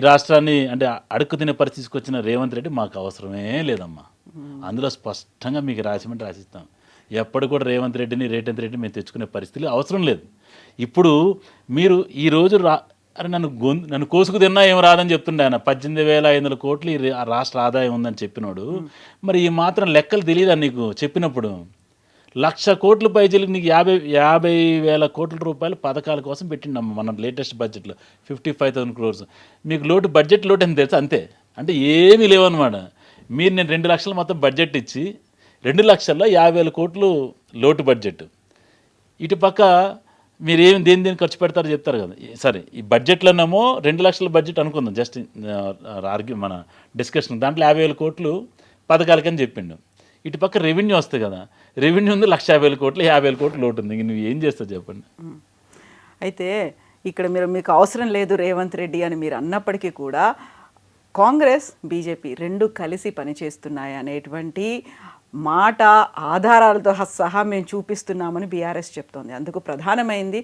రాష్ట్రాన్ని అంటే అడుక్కు తినే పరిస్థితికి వచ్చిన రేవంత్ రెడ్డి మాకు అవసరమే లేదమ్మా. అందులో స్పష్టంగా మీకు రాసిమంటే రాసిస్తాం. ఎప్పుడు కూడా రేవంత్ రెడ్డిని మేము తెచ్చుకునే పరిస్థితి అవసరం లేదు. ఇప్పుడు మీరు ఈరోజు అరే నన్ను కోసుకు తిన్నా ఏం రాదని చెప్తుండే ఆయన. 18,500 కోట్లు రాష్ట్ర ఆదాయం ఉందని చెప్పినాడు. మరి ఈ మాత్రం లెక్కలు తెలియదా నీకు? చెప్పినప్పుడు 1,00,000 కోట్ల పైచీలకు నీకు 50,000 కోట్ల రూపాయలు పథకాల కోసం పెట్టిండమ్మ మన లేటెస్ట్ బడ్జెట్లో 55,000 crores. మీకు బడ్జెట్ లోటు అని తెలుసు అంతే, అంటే ఏమీ లేవన్నమాట. మీరు నేను 2 లక్షలు మొత్తం బడ్జెట్ ఇచ్చి 2 లక్షల్లో 50,000 కోట్లు లోటు బడ్జెట్. ఇటుపక్క మీరు దేని ఖర్చు పెడతారో చెప్తారు కదా. సరే ఈ బడ్జెట్లోనేమో 2 లక్షల బడ్జెట్ అనుకుందాం, జస్ట్ మన డిస్కషన్, దాంట్లో 50,000 కోట్లు పథకాలకని చెప్పిండు. ఇటుపక్క రెవెన్యూ వస్తుంది కదా, రెవెన్యూ ఉంది 1,50,000 కోట్లు, 50,000 కోట్లు లోటు ఉంది. నువ్వు ఏం చేస్తావు చెప్పండి. అయితే ఇక్కడ మీకు అవసరం లేదు రేవంత్ రెడ్డి అని మీరు అన్నప్పటికీ కూడా కాంగ్రెస్ బీజేపీ 2 కలిసి పనిచేస్తున్నాయి అనేటువంటి మాట ఆధారాలతో సహా మేము చూపిస్తున్నామని బీఆర్ఎస్ చెప్తోంది. అందుకు ప్రధానమైంది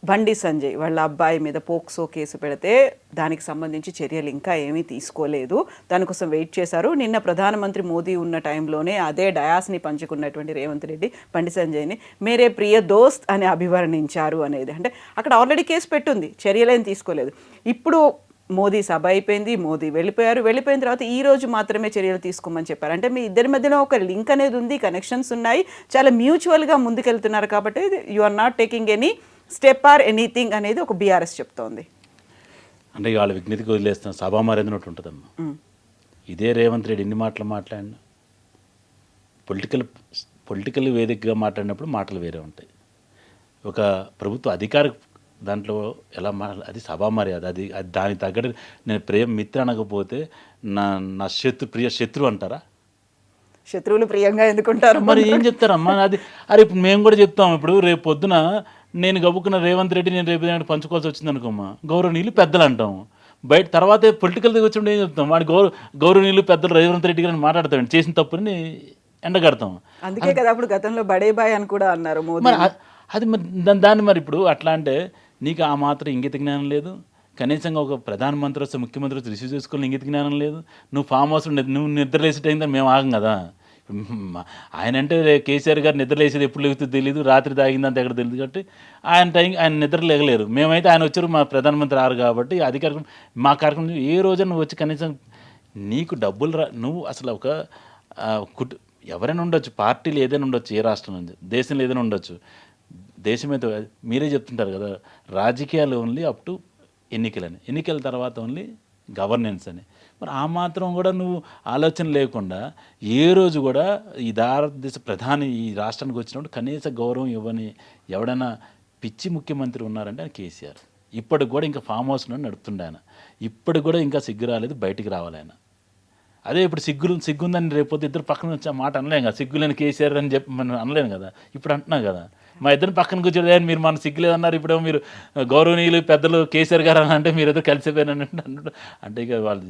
బండి సంజయ్ వాళ్ళ అబ్బాయి మీద పోక్సో కేసు పెడితే దానికి సంబంధించి చర్యలు ఇంకా ఏమీ తీసుకోలేదు, దానికోసం వెయిట్ చేశారు. నిన్న ప్రధానమంత్రి మోదీ ఉన్న టైంలోనే అదే డయాస్ని పంచుకున్నటువంటి రేవంత్ రెడ్డి బండి సంజయ్ని మేరే ప్రియ దోస్త్ అని అభివర్ణించారు అనేది. అంటే అక్కడ ఆల్రెడీ కేసు పెట్టుంది, చర్యలేం తీసుకోలేదు. ఇప్పుడు మోదీ సభ అయిపోయింది, మోదీ వెళ్ళిపోయిన తర్వాత ఈ రోజు మాత్రమే చర్యలు తీసుకోమని చెప్పారు. అంటే మీ ఇద్దరి మధ్యలో ఒక లింక్ అనేది ఉంది, కనెక్షన్స్ ఉన్నాయి, చాలా మ్యూచువల్గా ముందుకెళ్తున్నారు. కాబట్టి you are not taking any step or anything అనేది ఒక బీఆర్ఎస్ చెప్తోంది. అంటే వాళ్ళ విజ్ఞతకి వదిలేస్తాం, సభా మరేంద్రనట్టు ఉంటుందమ్మా. ఇదే రేవంత్ రెడ్డి ఎన్ని మాటలు మాట్లాడినా పొలిటికల్ వేదికగా మాట్లాడినప్పుడు మాటలు వేరే ఉంటాయి. ఒక ప్రభుత్వ అధికార దాంట్లో ఎలా అది సభా మర్యాద, అది దానికి తగ్గట్టు నేను ప్రేమ మిత్ర అనకపోతే నా ప్రియ శత్రు అంటారా? శత్రువులు ప్రియంగా ఎందుకుంటారు? మరి ఏం చెప్తారమ్మా అది? అరే ఇప్పుడు మేము కూడా చెప్తాం. ఇప్పుడు రేపు పొద్దున నేను గబుక్కున్న రేవంత్ రెడ్డి నేను రేపు ఏదైనా పంచుకోవాల్సి వచ్చింది అనుకోమ్మా, గౌరవనీయులు పెద్దలు అంటాం. బయట తర్వాత పొలిటికల్ దగ్గర వచ్చినప్పుడు ఏం చెప్తాం, వాడి గౌరవనీయులు పెద్దలు రేవంత్ రెడ్డి గారిని మాట్లాడతాం, చేసిన తప్పుని ఎండగడతాం. అందుకే కదా అప్పుడు గతంలో బడే బాయ్ అని కూడా అన్నారు మోదీ. మరి అది మరి దాన్ని మరి ఇప్పుడు అట్లా అంటే నీకు ఆ మాత్రం ఇంగిత జ్ఞానం లేదు. కనీసంగా ఒక ప్రధానమంత్రి వస్తే ముఖ్యమంత్రి వస్తే రిసీవ్ చేసుకోవాలి ఇంగిత జ్ఞానం లేదు. నువ్వు ఫామ్ హౌస్ నువ్వు నిద్రలేసే టైం మేము ఆగం కదా. ఆయన అంటే కేసీఆర్ గారు నిద్రలేసేది ఎప్పుడు లేగుతుందో తెలియదు, రాత్రి తాగిందంత ఎక్కడ తెలియదు. కాబట్టి ఆయన నిద్ర లేగలేరు. మేమైతే ఆయన వచ్చారు మా ప్రధానమంత్రి ఆరు కాబట్టి అధికారం మా కార్యక్రమం ఏ రోజైనా నువ్వు వచ్చి కనీసం నీకు డబ్బులు నువ్వు అసలు ఒక ఎవరైనా ఉండొచ్చు, పార్టీలు ఏదైనా ఉండొచ్చు, ఏ రాష్ట్రం నుంచి దేశంలో ఏదైనా ఉండొచ్చు. దేశం అయితే మీరే చెప్తుంటారు కదా, రాజకీయాలు ఓన్లీ అప్ టు ఎన్నికలని, ఎన్నికల తర్వాత ఓన్లీ గవర్నెన్స్ అని. మరి ఆ మాత్రం కూడా నువ్వు ఆలోచన లేకుండా ఏ రోజు కూడా ఈ భారతదేశ ప్రధాని ఈ రాష్ట్రానికి వచ్చినప్పుడు కనీస గౌరవం ఇవ్వని ఎవడైనా పిచ్చి ముఖ్యమంత్రి ఉన్నారంటే ఆయన కేసీఆర్. ఇప్పటికి కూడా ఇంకా ఫామ్ హౌస్ నడుపుతుండే ఆయన. ఇప్పటికి కూడా ఇంకా సిగ్గు రాలేదు, బయటికి రావాలి ఆయన. అదే ఇప్పుడు సిగ్గుందని రేపొద్దు ఇద్దరు పక్కన వచ్చి ఆ మాట అనలేం కదా, సిగ్గులేని కేసీఆర్ అని చెప్పి మనం అనలేను కదా. ఇప్పుడు అంటున్నాం కదా, మా ఇద్దరు పక్కన కూర్చోడు మీరు మన సిగ్గులేదన్నారు, ఇప్పుడు మీరు గౌరవనీయులు పెద్దలు కేసీఆర్ గారు అని అంటే మీరు ఏదో కలిసిపోయారని అంటే ఇక వాళ్ళ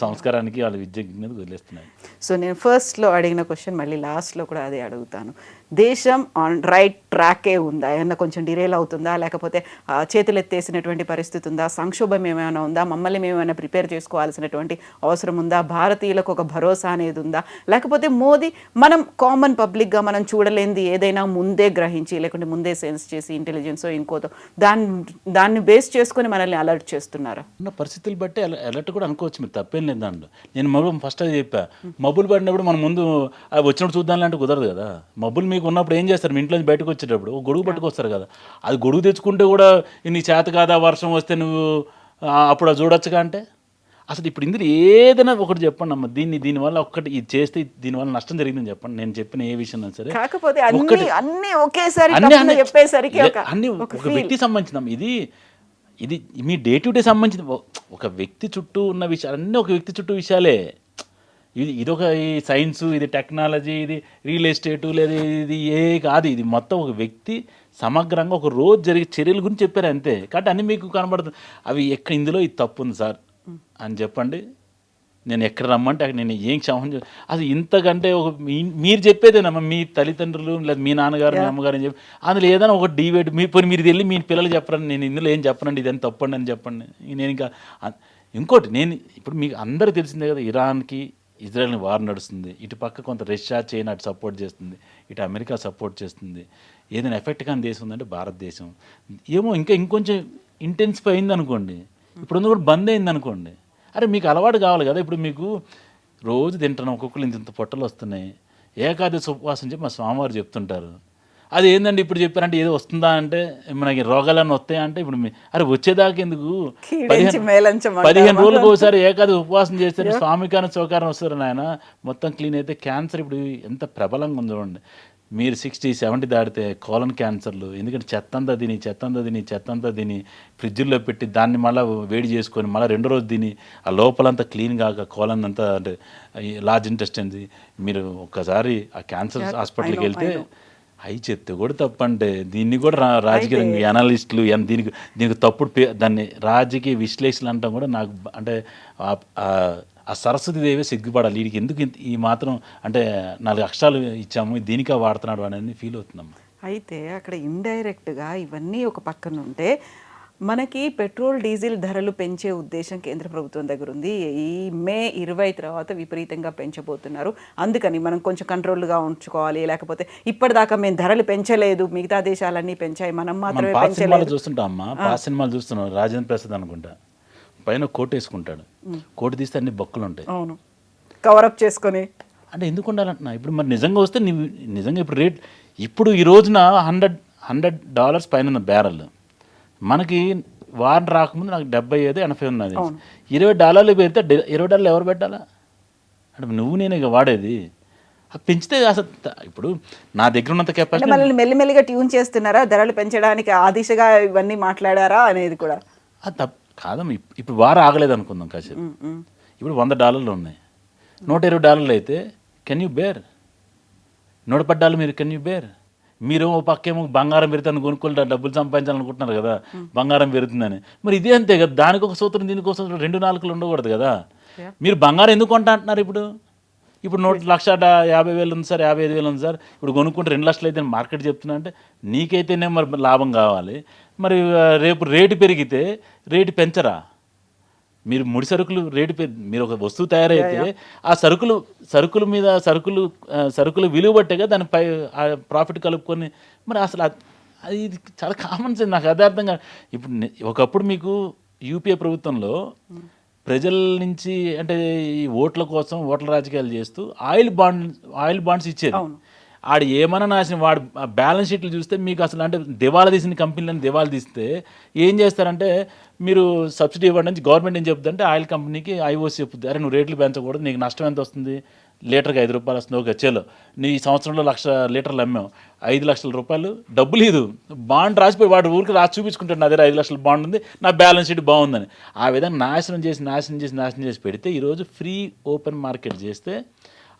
సంస్కారానికి వాళ్ళ విద్యకి మీద వదిలేస్తున్నాయి. సో నేను ఫస్ట్లో అడిగిన క్వశ్చన్ మళ్ళీ లాస్ట్లో కూడా అదే అడుగుతాను. దేశం ఆన్ రైట్ ట్రాకే ఉందా? ఏమన్నా కొంచెం డిరేల్ అవుతుందా? లేకపోతే చేతులు ఎత్తేసినటువంటి పరిస్థితి ఉందా? సంక్షోభం ఏమైనా ఉందా? మమ్మల్ని మేమైనా ప్రిపేర్ చేసుకోవాల్సినటువంటి అవసరం ఉందా? భారతీయులకు ఒక భరోసా అనేది ఉందా? లేకపోతే మోదీ మనం కామన్ పబ్లిక్గా మనం చూడలేనిది ఏదైనా ముందే గ్రహించి లేకుంటే ముందే సెన్స్ చేసి ఇంటెలిజెన్స్ ఇంకోతో దాన్ని బేస్ చేసుకొని మనల్ని అలర్ట్ చేస్తున్నారా? ఉన్న పరిస్థితులు బట్టి అలర్ట్ కూడా అనుకోవచ్చు, మీరు తప్పేం లేదు దాంట్లో. నేను ఫస్ట్ అది చెప్పా, మబ్బులు పడినప్పుడు మనం ముందు అవి వచ్చినప్పుడు చూద్దాం అంటే కుదరదు కదా. మబ్బులు మీకు ఉన్నప్పుడు ఏం చేస్తారు, మీ ఇంట్లో బయటకు వచ్చేటప్పుడు ఒక గొడుగు పట్టుకొస్తారు కదా. అది గొడుగు తెచ్చుకుంటే కూడా నీ చేత కాదా, వర్షం వస్తే నువ్వు అప్పుడు అది చూడొచ్చుగా అంటే అసలు ఇప్పుడు ఇందులో ఏదైనా ఒకటి చెప్పండి అమ్మ, దీనివల్ల ఒక్కటి ఇది చేస్తే దీనివల్ల నష్టం జరిగిందని చెప్పండి. నేను చెప్పిన ఏ విషయం సరే, కాకపోతే అన్ని ఒకేసారి చెప్పేసరికి అన్ని ఒక వ్యక్తికి సంబంధించిన ఇది మీ డే టు డే సంబంధించిన ఒక వ్యక్తి చుట్టూ ఉన్న విషయాలు అన్నీ ఒక వ్యక్తి చుట్టూ విషయాలే. ఇదొక ఈ సైన్సు, ఇది టెక్నాలజీ, ఇది రియల్ ఎస్టేటు, లేదా ఇది ఏ కాదు, ఇది మొత్తం ఒక వ్యక్తి సమగ్రంగా ఒక రోజు జరిగే చర్యల గురించి చెప్పారు అంతే. కాబట్టి అన్నీ మీకు కనబడుతుంది. అవి ఎక్కడ ఇందులో ఇది తప్పు ఉంది సార్ అని చెప్పండి, నేను ఎక్కడ రమ్మంటే అక్కడ నేను ఏం క్షమం అసలు ఇంతకంటే ఒక మీరు చెప్పేదేనమ్మా, మీ తల్లిదండ్రులు లేదా మీ నాన్నగారు మీ అమ్మగారు అని చెప్పి అందులో ఏదైనా ఒక డిబేట్ మీరు వెళ్ళి మీ పిల్లలు చెప్పరండి, నేను ఇందులో ఏం చెప్పనండి, ఇదని తప్పండి అని చెప్పండి. నేను ఇంకా ఇంకోటి నేను ఇప్పుడు మీకు అందరూ తెలిసిందే కదా, ఇరాన్కి ఇజ్రాయెల్ని వార్ నడుస్తుంది, ఇటు పక్క కొంత రష్యా చైనా అటు సపోర్ట్ చేస్తుంది, ఇటు అమెరికా సపోర్ట్ చేస్తుంది. ఏదైనా ఎఫెక్ట్ కానీ దేశం ఉందంటే భారతదేశం. ఏమో ఇంకొంచెం ఇంటెన్సిఫై అయింది అనుకోండి, ఇప్పుడు కూడా బంద్ అయింది అనుకోండి, అరే మీకు అలవాటు కావాలి కదా. ఇప్పుడు మీకు రోజు తింటున్నాం, ఒక్కొక్కరు ఇంత పొట్టలు వస్తున్నాయి, ఏకాదశి ఉపవాసం చెప్పి మా స్వామివారు చెప్తుంటారు. అది ఏంటంటే ఇప్పుడు చెప్పారంటే ఏదో వస్తుందా అంటే మనకి రోగాలన్నీ వస్తాయా అంటే ఇప్పుడు అరే వచ్చేదాకా ఎందుకు 15 రోజులకు ఒకసారి ఏకాదశి ఉపవాసం చేస్తే స్వామికాన చౌకారం వస్తారు నాయన, మొత్తం క్లీన్ అయితే. క్యాన్సర్ ఇప్పుడు ఎంత ప్రబలంగా ఉంది చూడండి, మీరు 60-70 దాటితే కోలన్ క్యాన్సర్లు, ఎందుకంటే చెత్తంతా తిని ఫ్రిడ్జ్లో పెట్టి దాన్ని మళ్ళీ వేడి చేసుకొని మళ్ళీ 2 రోజు తిని ఆ లోపలంతా క్లీన్ కాక కోలన్ అంతా అంటే లార్జ్ ఇంటెస్టైన్. మీరు ఒక్కసారి ఆ క్యాన్సర్ హాస్పిటల్కి వెళ్తే అవి చెప్తే కూడా తప్పంటే దీన్ని కూడా రాజకీయ అనలిస్టులు దీనికి తప్పుడు దాన్ని రాజకీయ విశ్లేషణలు అంటాం కూడా నాకు అంటే ఆ సరస్వతీదేవి సిగ్గుపడాలి, వీడికి ఎందుకు ఈ మాత్రం అంటే 4 అక్షరాలు ఇచ్చాము దీనికా వాడుతున్నాడు అని ఫీల్ అవుతుందమ్మా. అయితే అక్కడ ఇండైరెక్ట్గా ఇవన్నీ ఒక పక్కన ఉంటే మనకి పెట్రోల్ డీజిల్ ధరలు పెంచే ఉద్దేశం కేంద్ర ప్రభుత్వం దగ్గర ఉంది. ఈ మే 20 తర్వాత విపరీతంగా పెంచబోతున్నారు. అందుకని మనం కొంచెం కంట్రోల్గా ఉంచుకోవాలి, లేకపోతే ఇప్పటిదాకా మేము ధరలు పెంచలేదు, మిగతా దేశాలన్నీ పెంచాయి, మనం మాత్రమే పెంచలేదు. చూస్తుంటాం అమ్మా, పాత సినిమాలు చూస్తున్నాం, రాజేంద్ర ప్రసాద్ అనుకుంటా పైన కోట్ వేసుకుంటాడు, కోట్ తీస్తే అన్ని బొక్కలు ఉంటాయి, అవును, కవరప్ చేసుకొని. అంటే ఎందుకు ఉండాలంటున్నా. ఇప్పుడు మరి నిజంగా వస్తే నిజంగా ఇప్పుడు రేట్ ఇప్పుడు ఈ రోజున $100 పైన బ్యారెల్, మనకి వారం రాకముందు నాకు 75-80 ఉన్నది. $20 పెడితే $20 ఎవరు పెట్టాలా అంటే నువ్వు నేను ఇక వాడేది. అది పెంచితే అసలు ఇప్పుడు నా దగ్గర ఉన్నంత కెపాసిటీ మనల్ని మెల్లిమెల్లిగా ట్యూన్ చేస్తున్నారా, ధరలు పెంచడానికి ఆ దిశగా ఇవన్నీ మాట్లాడారా అనేది కూడా అది కాదమ్మా. ఇప్పుడు వారం ఆగలేదు అనుకుందాం కాసేపు, ఇప్పుడు $100 ఉన్నాయి, $120 అయితే కెన్ యూ బేర్? 110 మీరు కెన్ యూ బేర్? మీరు ఓ పక్కేమో బంగారం పెరుగుతుంది కొనుక్కోవాలి, డబ్బులు సంపాదించాలనుకుంటున్నారు కదా, బంగారం పెరుగుతుందని. మరి ఇదే అంతే కదా, దానికి ఒక సూత్రం దీనికి ఒక సూత్రం, 2 నాలుకలు ఉండకూడదు కదా. మీరు బంగారం ఎందుకు కొంటా అంటున్నారు ఇప్పుడు? ఇప్పుడు 1,50,000 ఉంది సార్, 55,000 ఉంది సార్, ఇప్పుడు కొనుక్కుంటే 2 లక్షలు అయితే మార్కెట్ చెప్తున్నా అంటే నీకైతేనే మరి లాభం కావాలి. మరి రేపు రేటు పెరిగితే రేటు పెంచరా? మీరు ముడి సరుకులు రేటు మీరు ఒక వస్తువు తయారైతే ఆ సరుకుల మీద సరుకులు విలువ బట్టేగా దానిపై ప్రాఫిట్ కలుపుకొని, మరి అసలు అది ఇది చాలా కామన్ సెన్స్. నాకు అదే అర్థం కాదు. ఇప్పుడు ఒకప్పుడు మీకు యూపీఏ ప్రభుత్వంలో ప్రజల నుంచి అంటే ఈ ఓట్ల కోసం ఓట్ల రాజకీయాలు చేస్తూ ఆయిల్ బాండ్స్ ఇచ్చేది. ఆడు ఏమన్నా నాశనం, వాడు బ్యాలెన్స్ షీట్లు చూస్తే మీకు అసలు అంటే దివాలా తీసిన కంపెనీలను దివాలా తీస్తే ఏం చేస్తారంటే, మీరు సబ్సిడీ ఇవ్వండి గవర్నమెంట్ ఏం చెప్తుందంటే ఆయిల్ కంపెనీకి ఐఓసి చెప్తుంది, అరే నువ్వు రేట్లు పెంచకూడదు, నీకు నష్టం ఎంత వస్తుంది, లీటర్కి 5 రూపాయలు వస్తుంది, ఓకే చేలో నీ సంవత్సరంలో 1,00,000 లీటర్లు అమ్మావు, 5 లక్షల రూపాయలు డబ్బులు ఇది బాండ్ రాసిపోయి వాడు ఊరికి రాసి చూపించుకుంటాడు, నా దగ్గర 5 లక్షల బాండ్ ఉంది, నా బ్యాలెన్స్ షీట్ బాగుందని. ఆ విధంగా నాశనం చేసి పెడితే ఈరోజు ఫ్రీ ఓపెన్ మార్కెట్ చేస్తే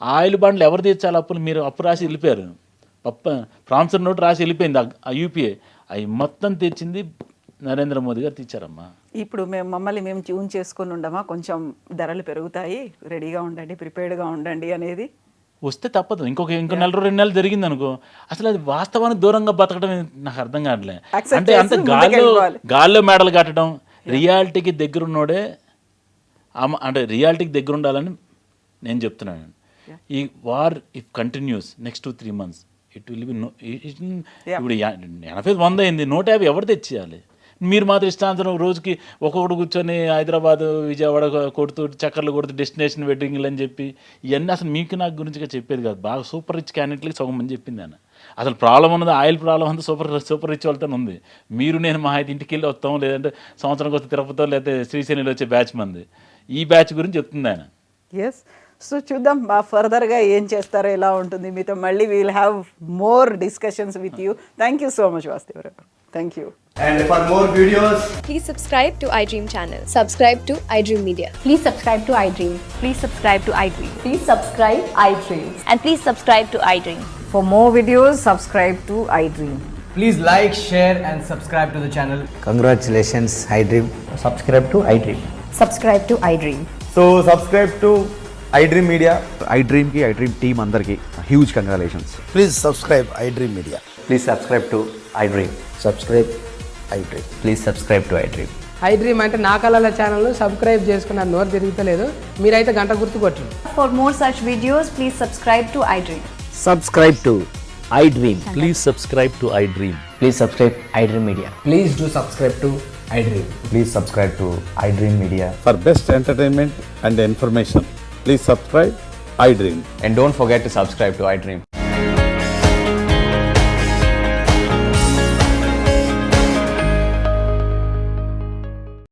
ఆయిల్ బాండ్లు ఎవరు తీర్చాలి అప్పులు? మీరు అప్పు రాసి వెళ్ళిపోయారు, ప్రామిసరీ నోట్ రాసి వెళ్ళిపోయింది ఆ యూపీఏ, అవి మొత్తం తీర్చింది నరేంద్ర మోదీ గారు తీర్చారమ్మా. ఇప్పుడు మమ్మల్ని మేము ట్యూన్ చేసుకొని ఉండమా, కొంచెం ధరలు పెరుగుతాయి, రెడీగా ఉండండి, ప్రిపేర్డ్గా ఉండండి అనేది వస్తే తప్పదు. ఇంకో నెల 2 నెలలు జరిగింది అనుకో, అసలు అది వాస్తవానికి దూరంగా బతకడం నాకు అర్థం కావట్లే. అంటే అంత గాల్లో మేడలు కట్టడం, రియాలిటీకి దగ్గరున్నోడే అంటే రియాలిటీకి దగ్గర ఉండాలని నేను చెప్తున్నాను. ఈ war if continuous next 2-3 months it will be ఇప్పుడు 80-100 అయింది, 150 ఎవరు తెచ్చేయాలి? మీరు మాత్రం ఇష్టాంతరం రోజుకి ఒక్కొక్కడు కూర్చొని హైదరాబాద్ విజయవాడ కొడుతూ చక్కర్లు కొడుతూ డెస్టినేషన్ వెడ్డింగ్లు అని చెప్పి ఇవన్నీ అసలు మీకు నాకు గురించి చెప్పేది కాదు. బాగా సూపర్ రిచ్ క్యాండిడేట్లకి సగం మంది చెప్పింది ఆయన. అసలు ప్రాబ్లం ఉన్నది ఆయిల్ ప్రాబ్లం అంతా సూపర్ రిచ్ వాళ్ళతో ఉంది. మీరు నేను మా అయితే ఇంటికి వెళ్ళి వస్తాం, లేదంటే సంవత్సరానికి వస్తే తిరుపతిలో లేకపోతే శ్రీశైలిలో వచ్చే బ్యాచ్ మంది. ఈ బ్యాచ్ గురించి చెప్తుంది ఆయన. ఎస్, సో చూద్దాం ఫర్దర్గా ఏం చేస్తారో, ఎలా ఉంటుంది మీతో. మళ్ళీ we'll have more discussions with you. Thank you so much Vasudevarao. Thank you. And for more videos, please subscribe to iDream channel. Subscribe to iDream Media. Please subscribe to iDream. Please subscribe to iDream. Please subscribe iDream. And please subscribe to iDream. For more videos, subscribe to iDream. please like, share and subscribe to the channel. Congratulations, iDream. Subscribe to iDream. Subscribe to iDream. So subscribe to iDream Media. iDream ki iDream team andarki huge congratulations. Please subscribe iDream Media. Please subscribe to iDream. Subscribe iDream. Please subscribe to iDream. iDream అంటే నా కళల ఛానల్ సబ్స్క్రైబ్ చేసుకున్న నోరు తిరుగుతలేదు, మీరైతే గంట గుర్తు కొట్టండి. For more such videos, please subscribe to iDream. Subscribe to iDream. Please subscribe to iDream. Please subscribe iDream Media. Please do subscribe to iDream. Please subscribe to iDream Media. For best entertainment and information, please subscribe iDream. And don't forget to subscribe to iDream.